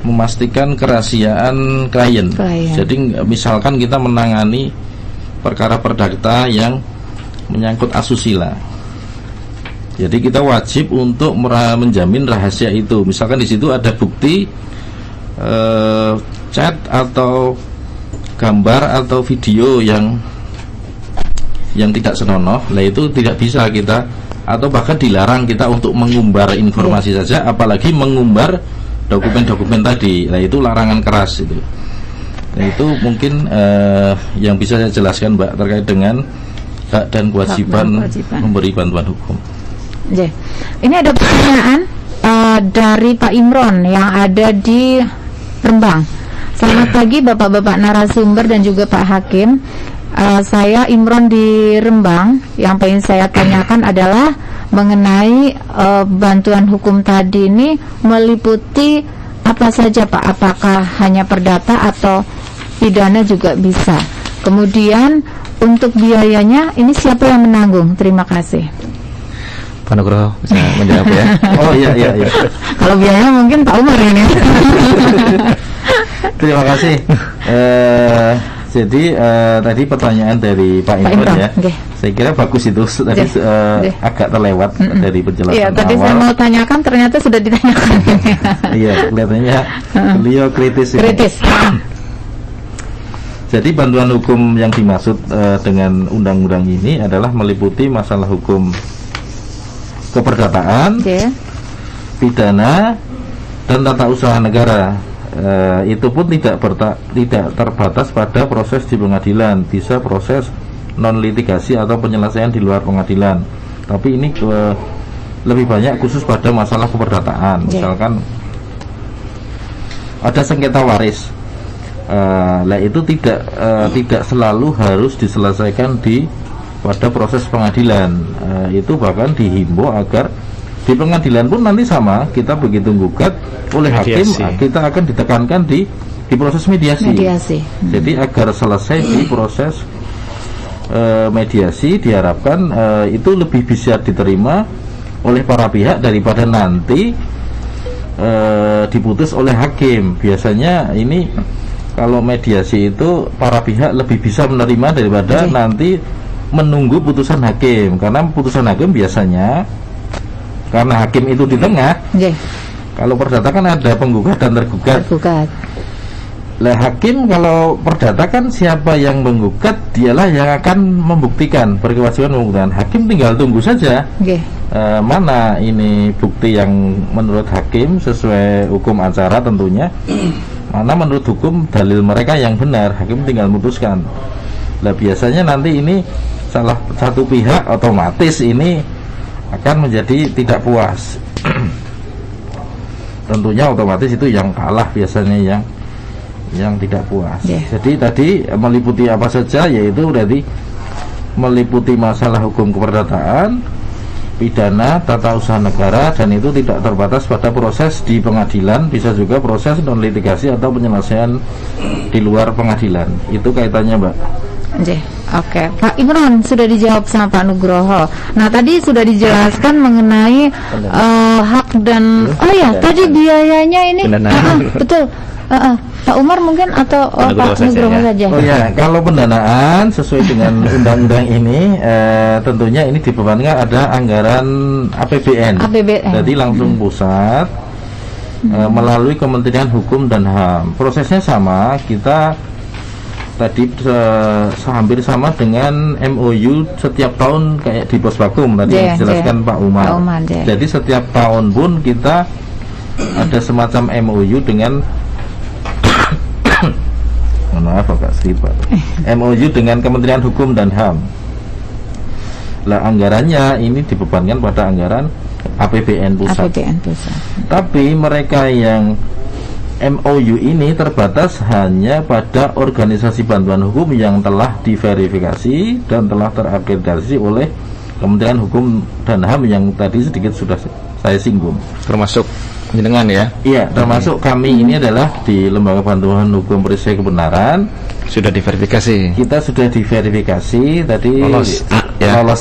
memastikan kerahasiaan klien. Jadi misalkan kita menangani perkara perdata yang menyangkut asusila, jadi kita wajib untuk menjamin rahasia itu. Misalkan di situ ada bukti chat atau gambar atau video yang tidak senonoh, lah itu tidak bisa kita, atau bahkan dilarang kita untuk mengumbar informasi saja, apalagi mengumbar dokumen-dokumen tadi. Nah itu larangan keras itu. Nah itu mungkin yang bisa saya jelaskan, Mbak, terkait dengan hak dan kewajiban memberi bantuan hukum. Ini ada pertanyaan dari Pak Imron yang ada di Rembang. Selamat pagi Bapak-bapak narasumber dan juga Pak Hakim. Saya Imron di Rembang. Yang ingin saya tanyakan adalah mengenai bantuan hukum tadi ini meliputi apa saja Pak? Apakah hanya perdata atau pidana juga bisa? Kemudian untuk biayanya ini siapa yang menanggung? Terima kasih. Pak Nugroho bisa menjawab ya. Oh iya. Kalau biayanya mungkin Pak Umar ini. Terima kasih. Jadi tadi pertanyaan dari Pak Imron ya. Okay. Saya kira bagus itu tadi agak terlewat dari penjelasan Iya, tadi awal. saya mau tanyakan ternyata sudah ditanyakan. Iya, kelihatannya beliau kritis. Kritis. Jadi bantuan hukum yang dimaksud dengan undang-undang ini adalah meliputi masalah hukum keperdataan, pidana, dan tata usaha negara. Itu pun tidak terbatas pada proses di pengadilan, bisa proses non litigasi atau penyelesaian di luar pengadilan. Tapi ini lebih banyak khusus pada masalah keperdataan. Misalkan ada sengketa waris. Itu tidak selalu harus diselesaikan pada proses pengadilan. Itu bahkan dihimbau agar di pengadilan pun nanti sama, kita begitu gugat oleh hakim, kita akan ditekankan di proses mediasi. Jadi agar selesai di proses mediasi, diharapkan itu lebih bisa diterima oleh para pihak daripada nanti diputus oleh hakim. Biasanya ini kalau mediasi itu para pihak lebih bisa menerima daripada nanti menunggu putusan hakim, karena putusan hakim biasanya karena hakim itu di tengah. Kalau perdata kan ada penggugat dan tergugat. Lah hakim kalau perdata kan siapa yang menggugat dialah yang akan membuktikan, berkewajiban membuktikan. Hakim tinggal tunggu saja mana ini bukti yang menurut hakim sesuai hukum acara tentunya, mana menurut hukum dalil mereka yang benar, hakim tinggal memutuskan. Lah biasanya nanti ini salah satu pihak otomatis ini akan menjadi tidak puas. Tentunya otomatis itu yang kalah biasanya yang tidak puas. Jadi tadi meliputi apa saja, yaitu berarti meliputi masalah hukum keperdataan, pidana, tata usaha negara, dan itu tidak terbatas pada proses di pengadilan, bisa juga proses non litigasi atau penyelesaian di luar pengadilan. Itu kaitannya, Mbak. Oke, Pak Imron sudah dijawab sama Pak Nugroho. Nah, tadi sudah dijelaskan mengenai hak dan tadi biayanya ini. Betul. Pak Umar mungkin atau Pak Nugroho saja. Oh ya, kalau pendanaan sesuai dengan undang-undang ini tentunya ini dibebankan ada anggaran APBN. Jadi langsung pusat melalui Kementerian Hukum dan HAM. Prosesnya sama, kita tadi hampir sama dengan MOU setiap tahun kayak di Posbakum tadi yang dijelaskan Pak Umar. Jadi setiap tahun pun kita ada semacam MOU dengan MOU dengan Kementerian Hukum dan HAM. Lah anggarannya ini dibebankan pada anggaran APBN pusat. Tapi mereka yang MOU ini terbatas hanya pada organisasi bantuan hukum yang telah diverifikasi dan telah terakreditasi oleh Kementerian Hukum dan HAM yang tadi sedikit sudah saya singgung. Termasuk jenengan ya? Iya, termasuk kami ini adalah di Lembaga Bantuan Hukum Perisai Kebenaran. Sudah diverifikasi. Kita sudah diverifikasi tadi. Lolos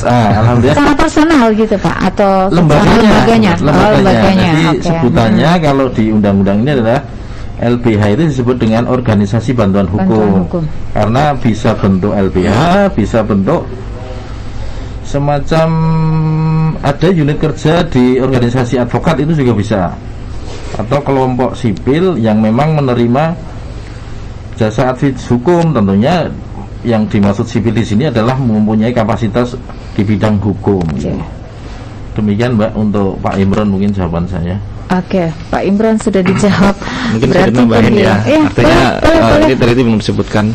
A. Alhamdulillah. Secara personal gitu Pak atau lembaganya. Jadi Okay. sebutannya kalau di undang-undang ini adalah LBH itu disebut dengan organisasi bantuan hukum. Karena bisa bentuk LBH, bisa bentuk semacam ada unit kerja di organisasi advokat itu juga bisa, atau kelompok sipil yang memang menerima jasa advis hukum. Tentunya yang dimaksud sipil di sini adalah mempunyai kapasitas di bidang hukum. Demikian Mbak untuk Pak Imron mungkin jawaban saya. Oke, Pak Imron sudah dijawab. Mungkin bisa ditambahin ya. Artinya ini tadi belum disebutkan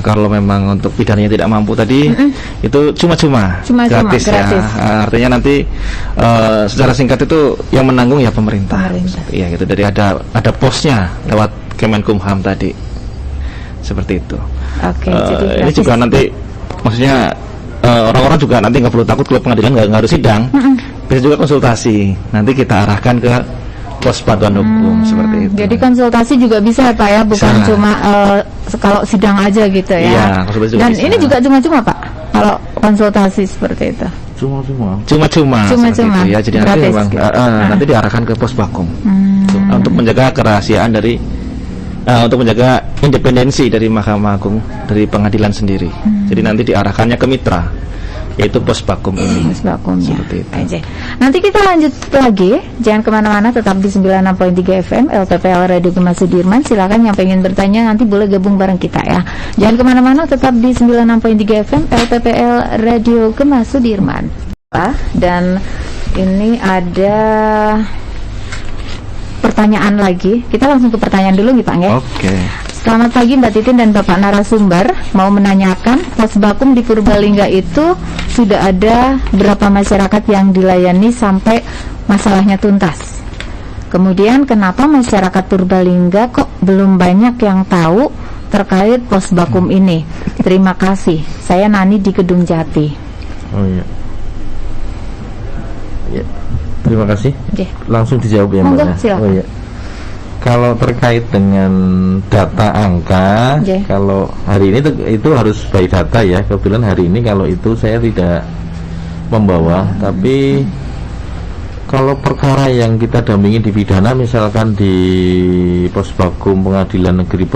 kalau memang untuk pidananya tidak mampu tadi itu cuma-cuma gratis ya. Artinya nanti secara singkat itu yang menanggung ya pemerintah. Iya gitu. Dari ada posnya lewat Kemenkumham tadi. Seperti itu. Ini juga nanti maksudnya orang-orang juga nanti nggak perlu takut kalau pengadilan nggak harus sidang. Bisa juga konsultasi. Nanti kita arahkan ke pos bantuan hukum seperti itu. Jadi konsultasi juga bisa ya Pak ya, bukan cuma kalau sidang aja gitu ya. Iya, konsultasi juga dan bisa. ini juga cuma-cuma Pak kalau konsultasi seperti itu. Cuma-cuma. Ya, jadi nanti memang nanti diarahkan ke pos bakum untuk menjaga kerahasiaan dari untuk menjaga independensi dari Mahkamah Agung, dari pengadilan sendiri. Jadi nanti diarahkannya ke mitra, yaitu Posbakum ini. Posbakum ya. Seperti itu. Aja. Nanti kita lanjut lagi, jangan kemana-mana, tetap di 96.3 FM LPPL Radio Gema Sudirman. Silakan yang pengen bertanya nanti boleh gabung bareng kita ya. Jangan kemana-mana, tetap di 96.3 FM LPPL Radio Gema Sudirman. Dan ini ada pertanyaan lagi. Kita langsung ke pertanyaan dulu nih Pak ya. Oke. Selamat pagi Mbak Titin dan Bapak narasumber. Mau menanyakan, Posbakum di Purbalingga itu sudah ada berapa masyarakat yang dilayani sampai masalahnya tuntas? Kemudian kenapa masyarakat Purbalingga kok belum banyak yang tahu terkait Posbakum ini? Terima kasih. Saya Nani di Kedung Jati. Oh iya. Ya, terima kasih. Oke. Langsung dijawab ya Monggo, Mbak. Ya? silakan. Oh iya. Kalau terkait dengan data angka, Oke. kalau hari ini itu harus by data ya. Kebetulan hari ini kalau itu saya tidak membawa, tapi kalau perkara yang kita dampingi di pidana, misalkan di Posbakum Pengadilan Negeri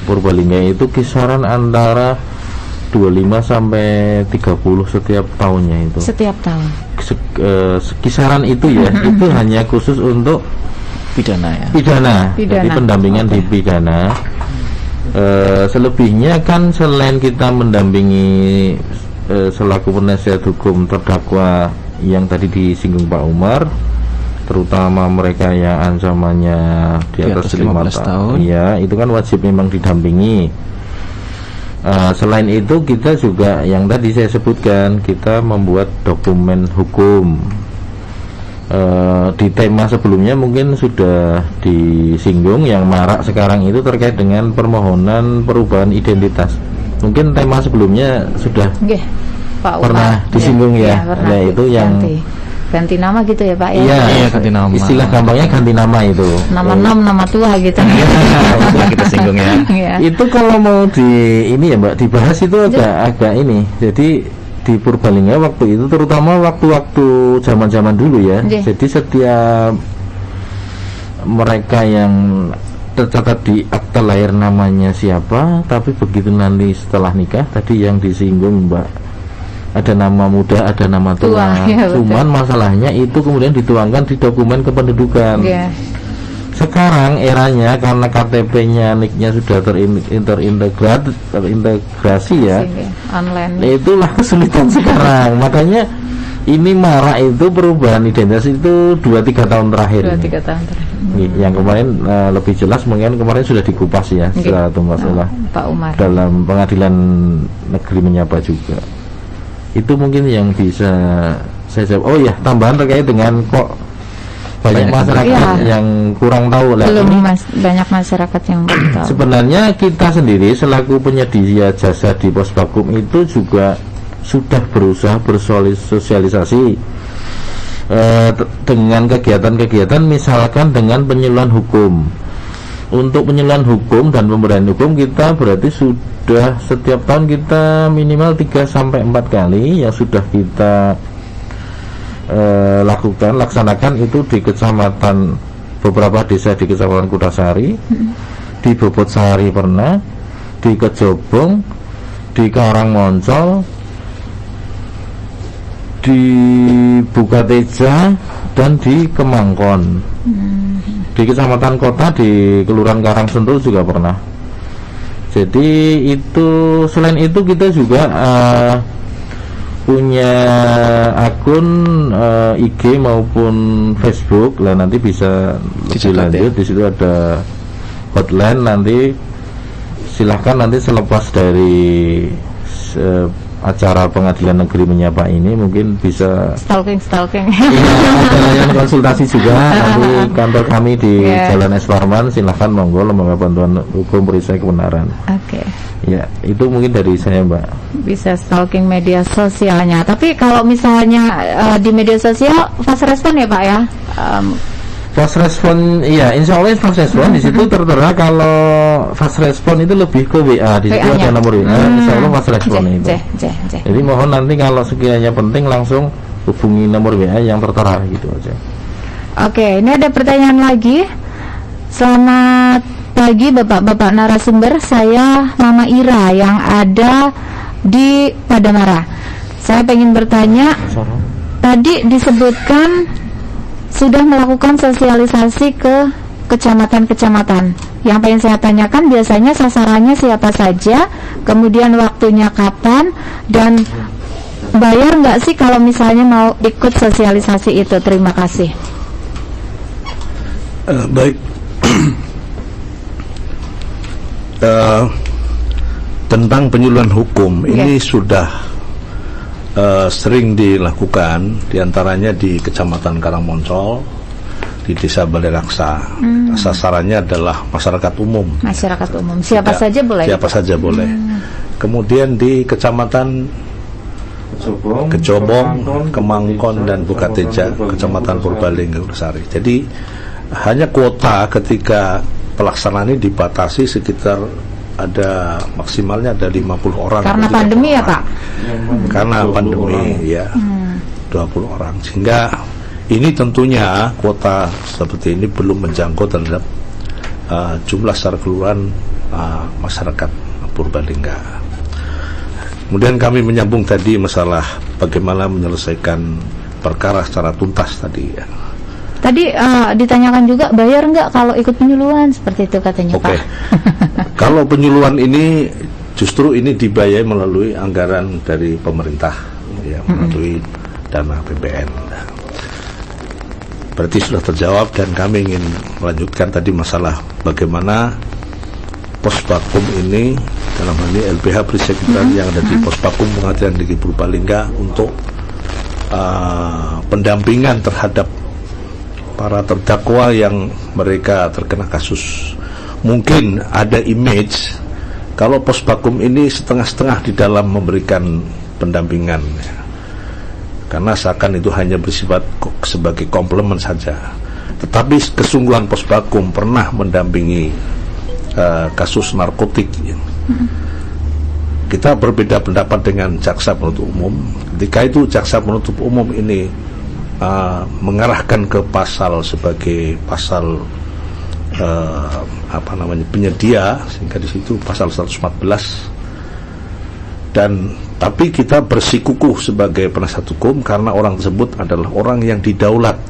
Purbalingga itu kisaran antara 25 sampai 30 setiap tahunnya itu. Setiap tahun. Kisaran itu ya, itu hanya khusus untuk Pidana ya. pidana. Jadi pendampingan di pidana. Selebihnya kan selain kita mendampingi selaku penasihat hukum terdakwa yang tadi disinggung Pak Umar, terutama mereka yang ancamannya di atas 5 tahun, ya itu kan wajib memang didampingi. Selain itu kita juga yang tadi saya sebutkan, kita membuat dokumen hukum. Di tema sebelumnya mungkin sudah disinggung, yang marak sekarang itu terkait dengan permohonan perubahan identitas. Mungkin tema sebelumnya sudah Pak pernah disinggung ya. pernah. Nah itu yang ganti nama gitu ya Pak ya. Iya, ganti nama. Istilah gampangnya ganti nama itu. Nama nama tua gitu. Sudah kita singgung ya. Iya. Itu kalau mau ini ya Mbak dibahas itu agak ini. Jadi di Purbalingga waktu itu, terutama waktu-waktu zaman-zaman dulu ya. Jadi setiap mereka yang tercatat di akta lahir namanya siapa, tapi begitu nanti setelah nikah tadi yang disinggung Mbak, ada nama muda, ada nama tua. Ya, cuman masalahnya itu kemudian dituangkan di dokumen kependudukan. Sekarang eranya karena KTP-nya, NIK-nya sudah terintegrasi ya, online. Itulah kesulitan sekarang. Makanya ini marak itu perubahan identitas itu 2-3 tahun terakhir. 2-3 tahun terakhir. Yang kemarin lebih jelas mungkin kemarin sudah dikupas ya, satu masalah Pak Umar dalam Pengadilan Negeri Menyapa juga. Itu mungkin yang bisa saya jawab. Oh ya, tambahan terkait dengan kok banyak masyarakat yang kurang tahu lah. Banyak masyarakat yang belum tahu. Sebenarnya kita sendiri selaku penyedia jasa di Posbakum itu juga sudah berusaha bersosialisasi dengan kegiatan-kegiatan, misalkan dengan penyuluhan hukum. Untuk penyuluhan hukum dan pemberdayaan hukum kita berarti sudah setiap tahun kita minimal 3-4 kali yang sudah kita laksanakan itu di kecamatan, beberapa desa di Kecamatan Kutasari, di Bobotsari pernah, di Kejobong, di Karangmoncol, di Bukateja, dan di Kemangkon. Di Kecamatan Kota di Kelurahan Karangsentul juga pernah. Jadi itu, selain itu kita juga punya akun IG maupun Facebook lah, nanti bisa lebih lanjut. Di situ ada hotline, nanti silahkan nanti selepas dari acara Pengadilan Negeri Menyapa ini mungkin bisa stalking ada layanan konsultasi juga nanti kantor kami di Jalan Es Parman. Silahkan monggo, Lembaga Bantuan Hukum Perisai Kebenaran. Ya, itu mungkin dari saya Mbak. Bisa stalking media sosialnya. Tapi kalau misalnya di media sosial fast respon ya Pak ya? Fast respon, iya, insya Allah fast respon. Di situ tertera kalau fast respon itu lebih ke WA. Di situ ada nomor WA. Insya Allah fast respon itu. Jadi mohon nanti kalau sekiranya penting langsung hubungi nomor WA yang tertera gitu aja. Oke, ini ada pertanyaan lagi. Selamat pagi Bapak-bapak narasumber. Saya Mama Ira yang ada di Padamara. Saya ingin bertanya, tadi disebutkan sudah melakukan sosialisasi ke kecamatan-kecamatan. Yang pengen saya tanyakan, biasanya sasarannya siapa saja, kemudian waktunya kapan, dan bayar nggak sih kalau misalnya mau ikut sosialisasi itu? Terima kasih. Baik. Tentang penyuluhan hukum ini sudah sering dilakukan, diantaranya di Kecamatan Karangmoncol, di Desa Balai Raksa. Sasarannya adalah masyarakat umum. Masyarakat umum, siapa saja boleh? Siapa saja boleh. Kemudian di Kecamatan Kejobong, Kemangkon, dan Bukateja, Kecamatan Purbalingga, Sari. Jadi hanya kuota ketika pelaksanaan ini dibatasi sekitar ada maksimalnya ada 50 orang. Karena pandemi ya Pak? Karena pandemi ya, 20 orang. Sehingga ini tentunya kuota seperti ini belum menjangkau terhadap jumlah secara keseluruhan masyarakat Purbalingga. Kemudian kami menyambung tadi masalah bagaimana menyelesaikan perkara secara tuntas tadi ya. Tadi ditanyakan juga bayar nggak kalau ikut penyuluhan, seperti itu katanya Pak. Kalau penyuluhan ini justru ini dibayar melalui anggaran dari pemerintah ya, melalui dana APBN. Berarti sudah terjawab, dan kami ingin melanjutkan tadi masalah bagaimana Posbakum ini, dalam hal ini LBH Prisekretariat yang ada di Posbakum Pengadilan Negeri Purbalingga untuk pendampingan terhadap para terdakwa yang mereka terkena kasus. Mungkin ada image kalau Posbakum ini setengah-setengah di dalam memberikan pendampingan, karena seakan itu hanya bersifat sebagai komplement saja. Tetapi kesungguhan Posbakum pernah mendampingi kasus narkotik. Kita berbeda pendapat dengan jaksa penuntut umum. Ketika itu jaksa penuntut umum ini mengarahkan ke pasal sebagai pasal penyedia, sehingga di situ pasal 114. Dan tapi kita bersikukuh sebagai penasihat hukum karena orang tersebut adalah orang yang didaulat,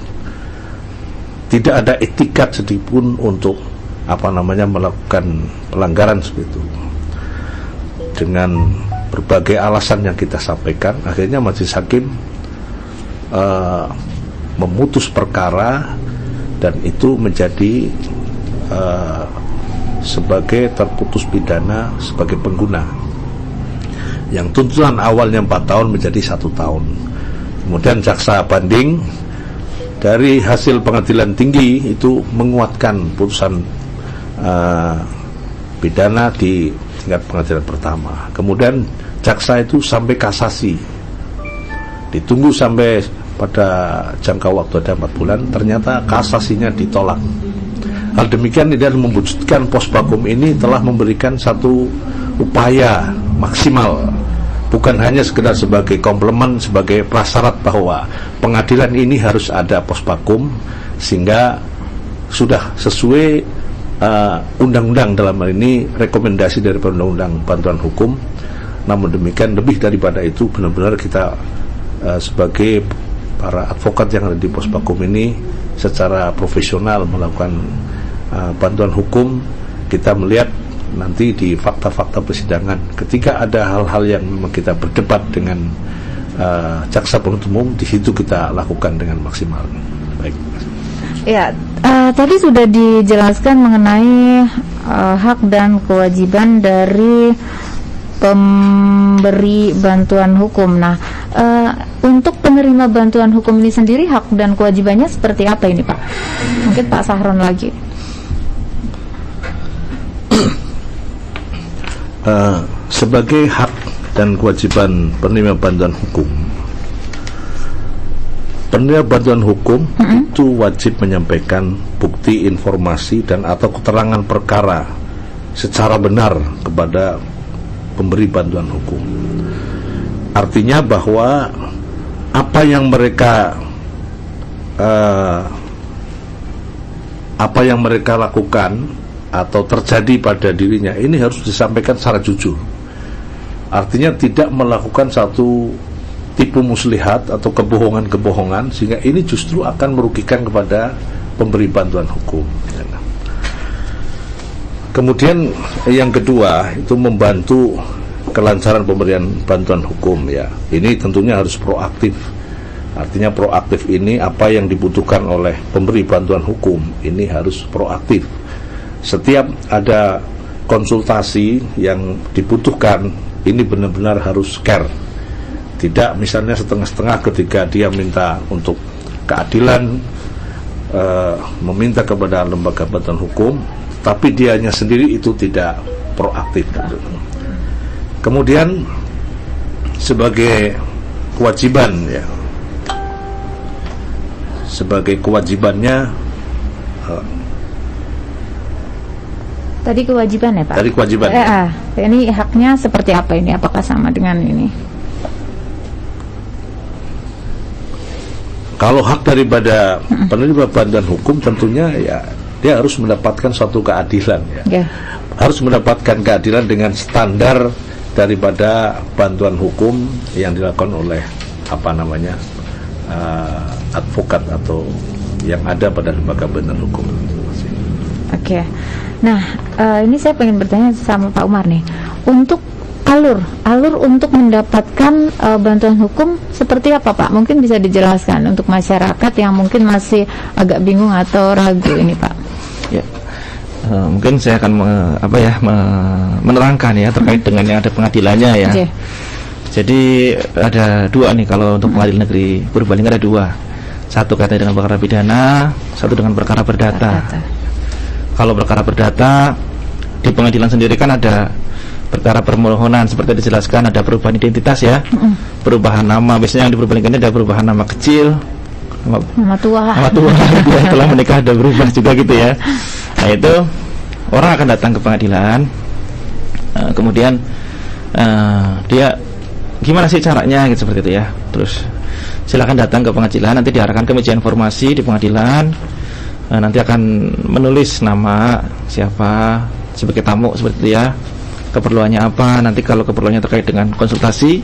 tidak ada etikat sedikitpun untuk melakukan pelanggaran seperti itu. Dengan berbagai alasan yang kita sampaikan, akhirnya majelis hakim memutus perkara, dan itu menjadi sebagai terputus pidana sebagai pengguna, yang tuntutan awalnya 4 tahun menjadi 1 tahun. Kemudian jaksa banding dari hasil pengadilan tinggi itu menguatkan putusan pidana di tingkat pengadilan pertama. Kemudian jaksa itu sampai kasasi, ditunggu sampai pada jangka waktu ada 4 bulan, ternyata kasasinya ditolak. Hal demikian tidak membuktikan Posbakum ini telah memberikan satu upaya maksimal, bukan hanya sekedar sebagai komplement, sebagai prasyarat bahwa pengadilan ini harus ada Posbakum, sehingga sudah sesuai undang-undang, dalam hal ini rekomendasi dari undang-undang bantuan hukum. Namun demikian, lebih daripada itu, benar-benar kita sebagai para advokat yang ada di Posbakum ini secara profesional melakukan bantuan hukum. Kita melihat nanti di fakta-fakta persidangan, ketika ada hal-hal yang memang kita berdebat dengan jaksa penuntut umum, di situ kita lakukan dengan maksimal. Baik. Ya, tadi sudah dijelaskan mengenai hak dan kewajiban dari pemberi bantuan hukum. Nah, untuk penerima bantuan hukum ini sendiri, hak dan kewajibannya seperti apa ini Pak? Mungkin Pak Sahron lagi. Sebagai hak dan kewajiban penerima bantuan hukum, penerima bantuan hukum itu wajib menyampaikan bukti, informasi, dan atau keterangan perkara secara benar kepada pemberi bantuan hukum. Artinya bahwa apa yang mereka lakukan atau terjadi pada dirinya ini harus disampaikan secara jujur. Artinya tidak melakukan satu tipu muslihat atau kebohongan-kebohongan, sehingga ini justru akan merugikan kepada pemberi bantuan hukum. Kemudian yang kedua itu membantu kelancaran pemberian bantuan hukum ya. Ini tentunya harus proaktif. Artinya proaktif ini apa yang dibutuhkan oleh pemberi bantuan hukum ini harus proaktif. Setiap ada konsultasi yang dibutuhkan ini benar-benar harus care. Tidak misalnya setengah-setengah ketika dia minta untuk keadilan, meminta kepada lembaga bantuan hukum, tapi dianya sendiri itu tidak proaktif. Kemudian sebagai kewajiban ya, sebagai kewajibannya tadi kewajiban ya Pak? Tadi kewajiban. Ini haknya seperti apa ini? Apakah sama dengan ini? Kalau hak daripada penerima bantuan hukum tentunya ya dia harus mendapatkan suatu keadilan ya. Harus mendapatkan keadilan dengan standar daripada bantuan hukum yang dilakukan oleh advokat atau yang ada pada lembaga bantuan hukum. Oke. Nah, ini saya pengen bertanya sama Pak Umar nih. Untuk alur untuk mendapatkan bantuan hukum seperti apa Pak? Mungkin bisa dijelaskan untuk masyarakat yang mungkin masih agak bingung atau ragu ini Pak. Ya, mungkin saya akan menerangkan ya terkait dengan yang ada pengadilannya ya. Okay. Jadi ada dua nih kalau untuk pengadilan negeri Purbalingga ada dua. Satu kaitannya dengan perkara pidana, satu dengan perkara perdata. Kalau perkara perdata di pengadilan sendiri kan ada perkara permohonan seperti dijelaskan, ada perubahan identitas ya, perubahan nama. Biasanya yang di Purbalingga ini ada perubahan nama kecil, nama tua dia telah menikah ada berubah juga gitu ya. Nah itu orang akan datang ke pengadilan, kemudian dia gimana sih caranya gitu seperti itu ya. Terus silakan datang ke pengadilan, nanti diarahkan ke meja informasi di pengadilan, nanti akan menulis nama siapa sebagai tamu seperti itu ya, keperluannya apa. Nanti kalau keperluannya terkait dengan konsultasi,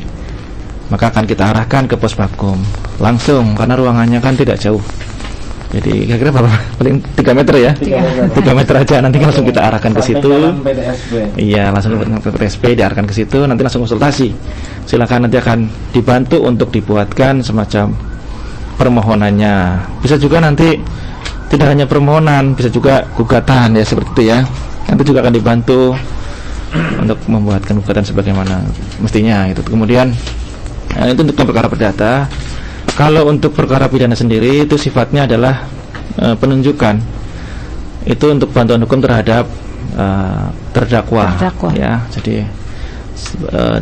maka akan kita arahkan ke Posbakum langsung karena ruangannya kan tidak jauh. Jadi kira-kira berapa? Paling 3 meter ya? 3 meter aja, nanti langsung kita arahkan ke situ. Iya, langsung ke PTSP diarahkan ke situ, nanti langsung konsultasi. Silakan, nanti akan dibantu untuk dibuatkan semacam permohonannya. Bisa juga nanti tidak hanya permohonan, bisa juga gugatan ya seperti itu ya. Nanti juga akan dibantu untuk membuatkan gugatan sebagaimana mestinya itu. Kemudian itu untuk perkara perdata. Kalau untuk perkara pidana sendiri itu sifatnya adalah penunjukan. Itu untuk bantuan hukum terhadap terdakwa. Ya. Jadi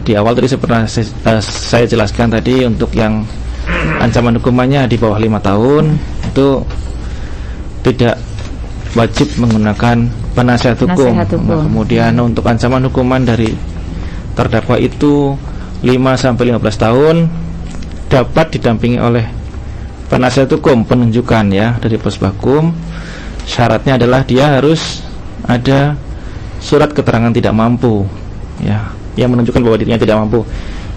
di awal tadi saya jelaskan tadi untuk yang ancaman hukumannya di bawah 5 tahun itu tidak wajib menggunakan penasihat hukum. Nah, kemudian untuk ancaman hukuman dari terdakwa itu 5-15 tahun dapat didampingi oleh penasihat hukum penunjukan ya dari Posbakum. Syaratnya adalah dia harus ada surat keterangan tidak mampu ya, yang menunjukkan bahwa dirinya tidak mampu.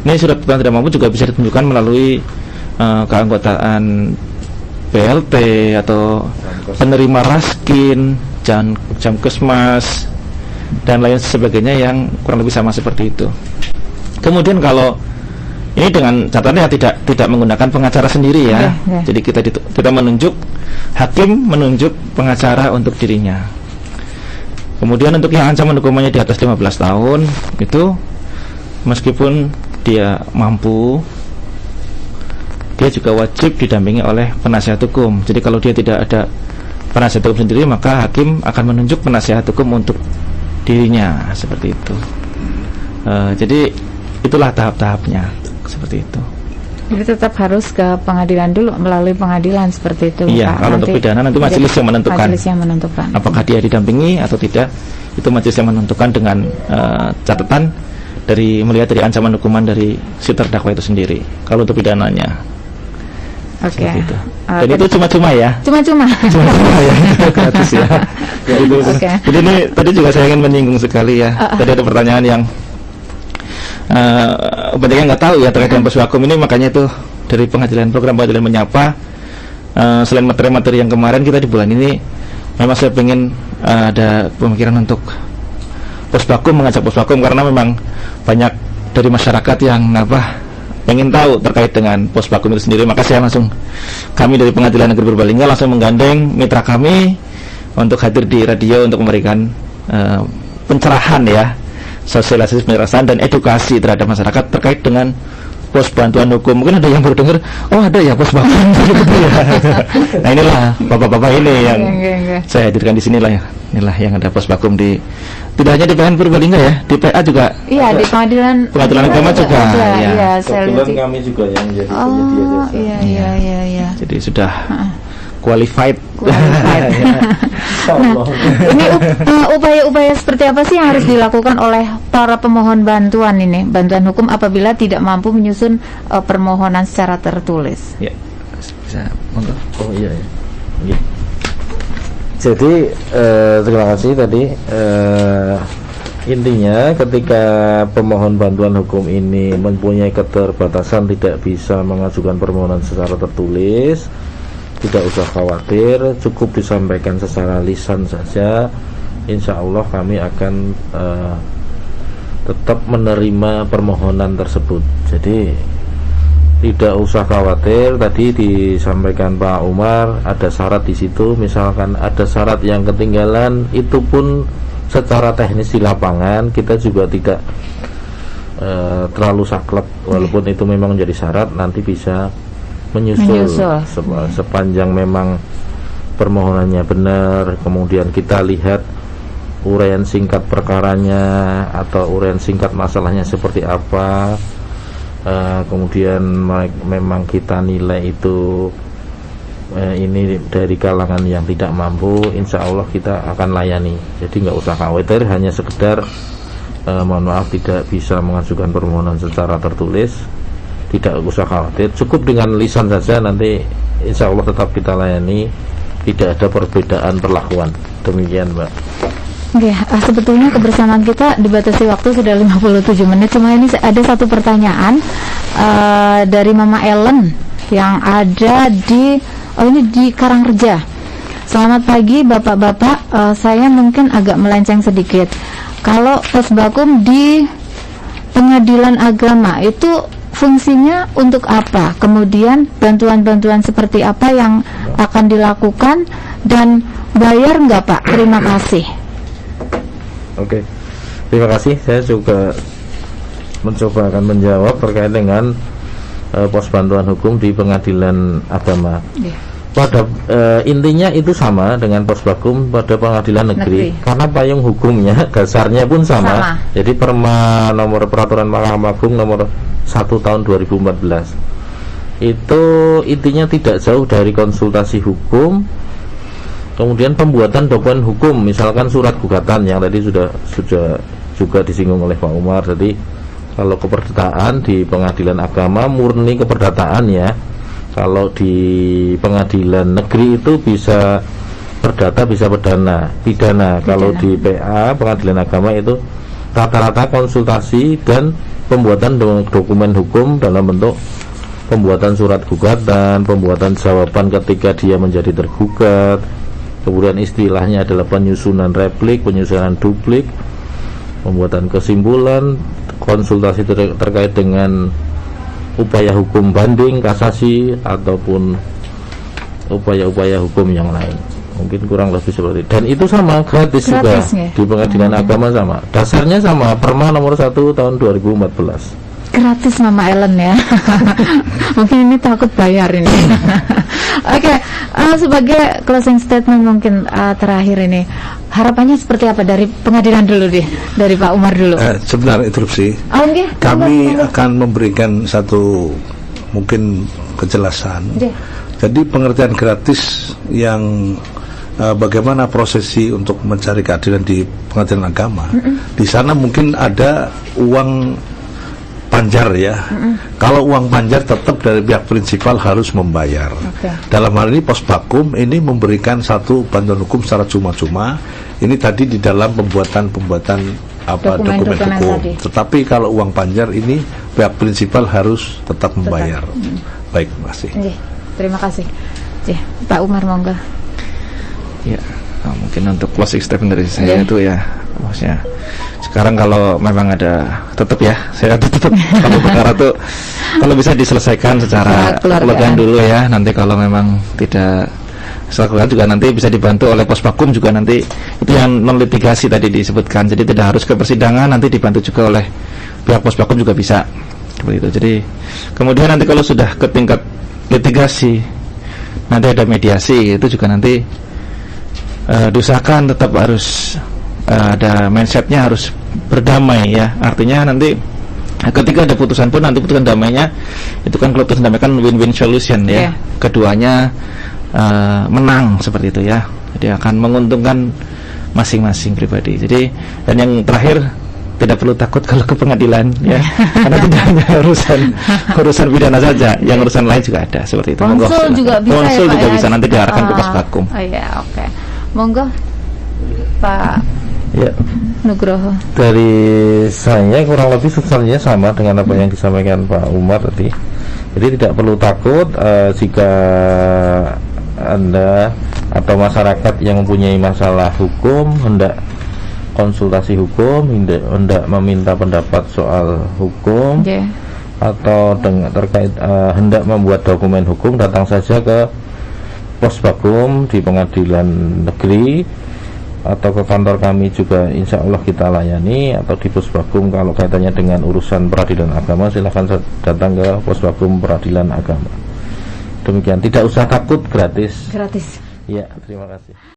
Ini surat keterangan tidak mampu juga bisa ditunjukkan melalui keanggotaan PLT atau penerima raskin, Jamkesmas dan lain sebagainya yang kurang lebih sama seperti itu. Kemudian kalau ini dengan catatannya tidak menggunakan pengacara sendiri ya. Jadi kita menunjuk, hakim menunjuk pengacara untuk dirinya. Kemudian untuk yang ancaman hukumannya di atas 15 tahun itu meskipun dia mampu, dia juga wajib didampingi oleh penasihat hukum. Jadi kalau dia tidak ada penasihat hukum sendiri, maka hakim akan menunjuk penasihat hukum untuk dirinya seperti itu. Jadi itulah tahap-tahapnya seperti itu. Jadi tetap harus ke pengadilan dulu, melalui pengadilan seperti itu. Iya, kalau untuk pidana nanti majelis yang menentukan. Majelis yang menentukan. Apakah dia didampingi atau tidak, itu majelis yang menentukan dengan catatan melihat dari ancaman hukuman dari si terdakwa itu sendiri. Kalau untuk pidananya. Oke. Seperti itu. Dan itu cuma-cuma ya. Cuma-cuma. Cuma-cuma ya, itu gratis ya. Ya, itu. Oke. Jadi ini tadi juga saya ingin menyinggung sekali ya. Tadi ada pertanyaan yang banyak yang nggak tahu ya terkait dengan posvakum ini, makanya itu dari program pengadilan menyapa, selain materi-materi yang kemarin, kita di bulan ini memang saya pengen ada pemikiran untuk posvakum, mengajak posvakum, karena memang banyak dari masyarakat yang pengen tahu terkait dengan posvakum itu sendiri. Maka kami dari Pengadilan Negeri Purbalingga langsung menggandeng mitra kami untuk hadir di radio untuk memberikan pencerahan ya, sosialisasi pencerahan dan edukasi terhadap masyarakat terkait dengan pos bantuan hukum. Mungkin ada yang baru dengar, oh ada ya pos bantuan gitu ya. Nah inilah bapak-bapak ini yang saya hadirkan di sinilah ya. Inilah yang ada pos vakum di, tidak hanya di PN Purbalingga ya, di PA juga. Iya, di pengadilan agama juga. Iya, kebetulan kami juga yang menjadi penyedia jasa. Iya. Jadi sudah qualified. Nah, ini upaya-upaya seperti apa sih yang harus dilakukan oleh para pemohon bantuan hukum apabila tidak mampu menyusun permohonan secara tertulis? Ya, bisa. Monggo. Oh iya. Jadi terima kasih tadi. Intinya ketika pemohon bantuan hukum ini mempunyai keterbatasan, tidak bisa mengajukan permohonan secara tertulis, tidak usah khawatir, cukup disampaikan secara lisan saja. Insya Allah kami akan tetap menerima permohonan tersebut. Jadi tidak usah khawatir. Tadi disampaikan Pak Umar, ada syarat di situ. Misalkan ada syarat yang ketinggalan, itu pun secara teknis di lapangan kita juga tidak terlalu saklek. Walaupun itu memang menjadi syarat, nanti bisa menyusul. Sepanjang memang permohonannya benar, kemudian kita lihat uraian singkat perkaranya atau uraian singkat masalahnya seperti apa, kemudian memang kita nilai itu ini dari kalangan yang tidak mampu, insya Allah kita akan layani. Jadi nggak usah khawatir, hanya sekedar mohon maaf tidak bisa mengajukan permohonan secara tertulis. Tidak usah khawatir, cukup dengan lisan saja, nanti insya Allah tetap kita layani, tidak ada perbedaan perlakuan. Demikian Mbak. Oke, sebetulnya kebersamaan kita dibatasi waktu sudah 57 menit. Cuma ini ada satu pertanyaan dari Mama Ellen yang ada di Karangreja. Selamat pagi Bapak-bapak, saya mungkin agak melenceng sedikit. Kalau posvakum di pengadilan agama itu fungsinya untuk apa? Kemudian bantuan-bantuan seperti apa yang akan dilakukan dan bayar nggak Pak? Terima kasih. Oke, terima kasih. Saya juga mencoba akan menjawab terkait dengan pos bantuan hukum di pengadilan agama. Pada intinya itu sama dengan posvakum pada pengadilan negeri. Karena payung hukumnya dasarnya pun sama. Jadi peraturan Mahkamah Agung nomor 1 tahun 2014 itu intinya tidak jauh dari konsultasi hukum, kemudian pembuatan dokumen hukum, misalkan surat gugatan yang tadi sudah juga disinggung oleh Pak Umar. Jadi kalau keperdataan di pengadilan agama murni keperdataan ya. Kalau di pengadilan negeri itu bisa perdata, bisa pidana. Kalau di PA pengadilan agama itu rata-rata konsultasi dan pembuatan dokumen hukum dalam bentuk pembuatan surat gugatan, pembuatan jawaban ketika dia menjadi tergugat, kemudian istilahnya adalah penyusunan replik, penyusunan duplik, pembuatan kesimpulan, konsultasi terkait dengan upaya hukum banding, kasasi, ataupun upaya-upaya hukum yang lain. Mungkin kurang lebih seperti itu. Dan itu sama, gratis juga ya? Di pengadilan agama sama. Dasarnya sama, Perma nomor 1 tahun 2014. Gratis Mama Ellen ya. Mungkin ini takut bayar ini. Oke, sebagai closing statement mungkin terakhir ini, harapannya seperti apa dari pengadilan dulu deh, dari Pak Umar dulu. Sebentar interupsi. Kami akan memberikan satu mungkin kejelasan. Jadi pengertian gratis yang bagaimana prosesi untuk mencari keadilan di pengadilan agama. Di sana mungkin ada uang panjar ya. Kalau uang panjar tetap dari pihak prinsipal harus membayar. Dalam hal ini Posbakum ini memberikan satu bantuan hukum secara cuma-cuma. Ini tadi di dalam pembuatan dokumen hukum. Tetapi kalau uang panjar ini pihak prinsipal harus tetap membayar. Baik, terima kasih. Terima kasih. Pak Umar, monggo. Ya, mungkin untuk closing statement dari saya itu ya, maksudnya sekarang kalau memang ada saya tetap kalau perkara itu kalau bisa diselesaikan secara keluargaan dulu ya. Nanti kalau memang tidak setelah juga nanti bisa dibantu oleh Posbakum juga, nanti itu yang non litigasi tadi disebutkan, jadi tidak harus ke persidangan, nanti dibantu juga oleh pihak Posbakum juga bisa seperti itu. Jadi kemudian nanti kalau sudah ke tingkat litigasi nanti ada mediasi, itu juga nanti diusahakan tetap harus ada mindsetnya harus berdamai ya. Artinya nanti ketika ada putusan pun nanti putusan damainya itu kan, kalau putusan damai kan win-win solution ya. Keduanya menang seperti itu ya. Jadi akan menguntungkan masing-masing pribadi. Jadi dan yang terakhir, tidak perlu takut kalau ke pengadilan ya. Karena tidak hanya urusan pidana saja, yang urusan lain juga ada seperti itu. Konsul juga bisa. Konsul juga bisa nanti diarahkan ke Posbakum. Oke. Monggo Pak Nugroho. Dari saya kurang lebih substansinya sama dengan apa yang disampaikan Pak Umar tadi. Jadi tidak perlu takut jika Anda atau masyarakat yang mempunyai masalah hukum hendak konsultasi hukum, hendak meminta pendapat soal hukum, atau terkait hendak membuat dokumen hukum, datang saja ke Posbakum di pengadilan negeri atau ke kantor kami juga, insya Allah kita layani. Atau di Posbakum kalau kaitannya dengan urusan peradilan agama, silahkan datang ke Posbakum peradilan agama. Demikian, tidak usah takut, gratis. Ya, terima kasih.